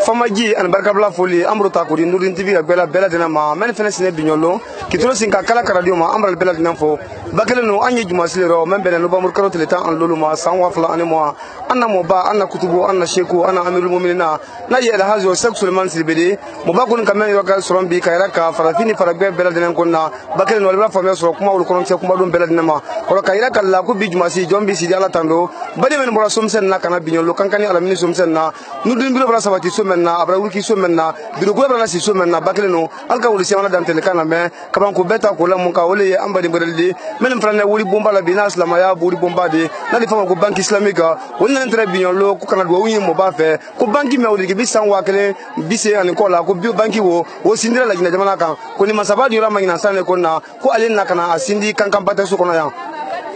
Famaji and Barkabla Foli, Amruta Kudi, Nurin TV, Bella Bella Dinama, Manifest Bignolo, Kitrosinka Kalakaradioma, Ambra Bella Dinafo, Bakelano, Anya Jumasilero, Member and Lubamur Karoteta and Luluma, Sanwafla Animoa, Anna Moba, Anna Kutubu, Anna Sheku, Anna Amirumina, Naya has your sexual mansibidi, Mobakun Kamelaka, Sorambi, Kairaka, Farafini, Faragbe, Bella Dinakona, Bakelano, Famas, Kuma, Kumadum Bella Dinama, or Kairaka, Laku Bijmasi, John B. Sidiala Tando, Badiman Morasumsen, Nakana Bignolo, Kankani, Alaminisumsena, Nudin Brasavati Sumen. Abraouki Sumena, Biruguana Sumena, Bakelino, Alka Ulisiana Dantelecana, Kabanko Beta, Kolamuka, Ole, Ambadi Berli, Menfrana, Wuri Bomba, Binas, Lamaya, Buri Bombadi, Nalifama Bank Islamica, William Trebino, Kokana, Mobafe, Kubanki Mel, Bisan Wakele, Bise and Kola, Kubu Banki, or Cinderella in the Jamanaka, Kunimasabadi Ramana Sanekona, Kualin Nakana, Cindy Kankambata Sukona.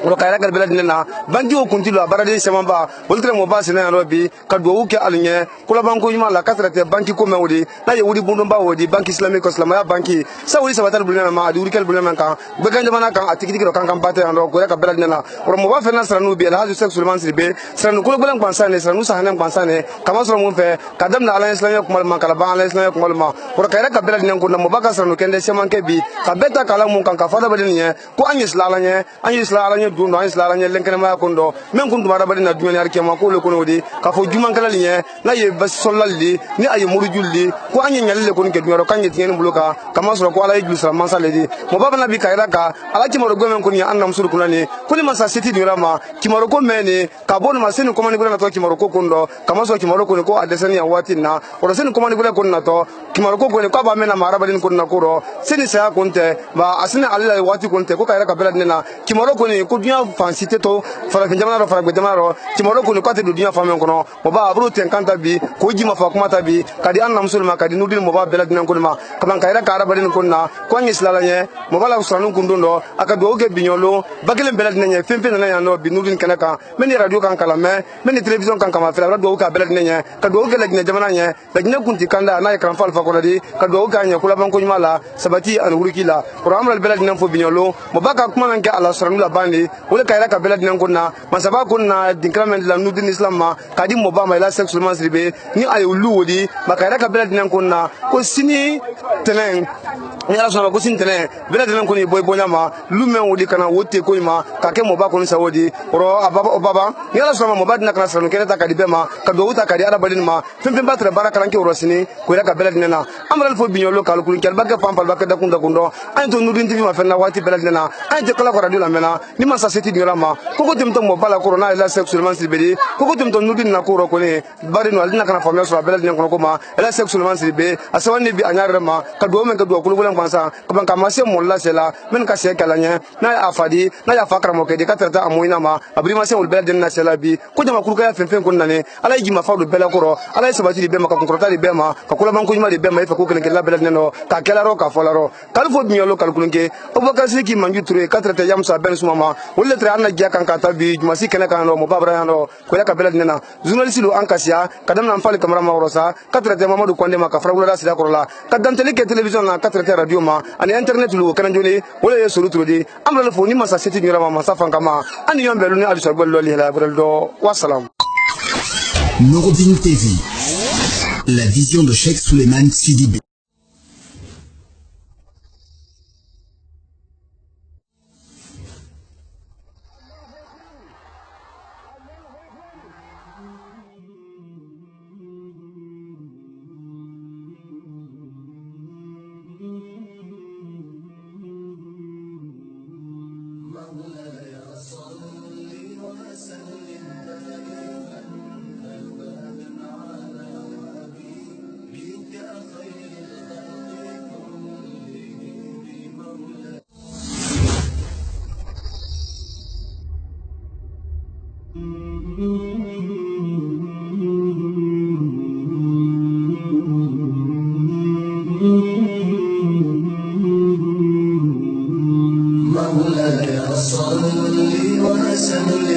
Kairaka Bella Dina, Banjo Kuntila, Baradi Samamba, Ultra Mobas and Robi, Kaduke Aline, Kulabanko La Catrate, Banki Komodi, Naya Woody Bundumba, the Bank Islamic Oslamaya Banki, Saudi Savata Bulama, Durical Bulamanka, Beganjamanaka, a ticket of Kankampata and Goraka Bella Dina, or Mobafena Sanubi, and has sex with Mansibe, Sanukulan Pansane, Sanusa Hanam Pansane, Kamasra Mumfe, Kadam Alliance Layak Malma, Kalaban, Layak Malma, or Kairaka Bella Dina, Mobaka Sanukan, Shamankebi, Kabeta Kalamunka, Father Badine, Kuanis Lalanye, Anis Lalanye. Do no isla nya lenkema kondo men kundu mara bari na dunya yarke ma ko le kono di ka fo juman kala liye na ye bas sollalli ni ay murujulli ko anya nyalle ko nke dunya kan yeti en buluka kama sura ko ala yijlu sura mansale di mo baba na bi kayra ka ala ki maro gomen ko ni annam sur kulani ko ni masa seti dira ma ki maro ko meni ka bon ma sen ko mani gura na to ki maro ko kondo kama sura ki maro ko ko adesani ya watina o sen ko mani gura ko na to ki maro ko ko ba mena mara bari ko na ko ro sen sa konte ba asina ala wati konte ko kayra ka bela dina ki maro ko ni ko fansite to fara jamana fara jamana timoro ko ni kwate dunia famen kono moba abru ten kanta bi ko jima fa kuma tabi kadi annam sulma kadi nudin moba bela dinan kunma kaban kayra kara balin kunna ko ngi slalanye moba la usranu kundundo aka do oge binyolo bagelen bela dinan fempe na ya no bi nudin kanaka meni radio kan kala me meni television kan kama fela do ka bela dinan ka do oge la dinan jamana nye la dinan kunti kanda na ekran fal fa ko di ka do oge anya kula ban ko nyumala sabati an hurukila ko amral bela dinan fo binyolo moba ka kuma nan ke ala usranu la bandi wala kayra ka bela dinan kunna masaba kunna dinkramen la nudin islam ma kadi moba ma ila sexual masribe ni ayulu wodi makayra ka bela dinan kunna ko sini tenen ni ala sona ko sin tenen bela dinan kunni boy bonyama lumen wodi kana wote ko ma ka ke moba kun sawodi ro ababa ni ala sona moba dinan kana sanu kene ta kadi bema ka do wuta kadi ala balin ma fembe batra baraka lan ke ro sini ko ila ka bela dinan amral fo binyo local kun kel bagga pampal bakka da kunda kundo anto nudin tv ma fenna wati bela dinan ante kala ko radio la mena ni masa seti dingrama koko temto mo bala corona ila sexuellement silbedi koko temto nudin na koro ko ne bari no alina kana famia so bela dinan ko ma ila sexuellement silbe asawani bi anyarema ka do men ka do ko bulan kwansa ka ban ka mase molla sela men ka se kala nya na afadi na ya fakra mo ke de ka trata amoina ma abri mase ul bela dinan sela bi ko jama kuru ka fenfen ko nane ala yi ma fawdo bela koro ala yi sabati be ma ka konkrota de be ma ka kula ban ko juma de be ma fa ko kelen kala bela dinan no ka kala ro ka folaro kalfo bi nyolo kalkulunke abubakar siki manju ture ka trata yam sa ben sumama wolle tre anna giya kan ka tabi jumasi kene kan no mo babra no ko ya ka bela dinan journaliste lu ankasia kadam na fali kamera ma rosa ka trata mamadou konde ma ka fragula da sida korola ka dan tele ke television na ka trata radio ma ani internet lu kan joni wolle suru trodi amra le foni ma sa seti nyura ma sa fan kama ani yombe lu ni ali so gollo li la do wassalam. Nouroudine TV, la vision de Cheikh Souleymane Sidibé. مولاي صل وسلم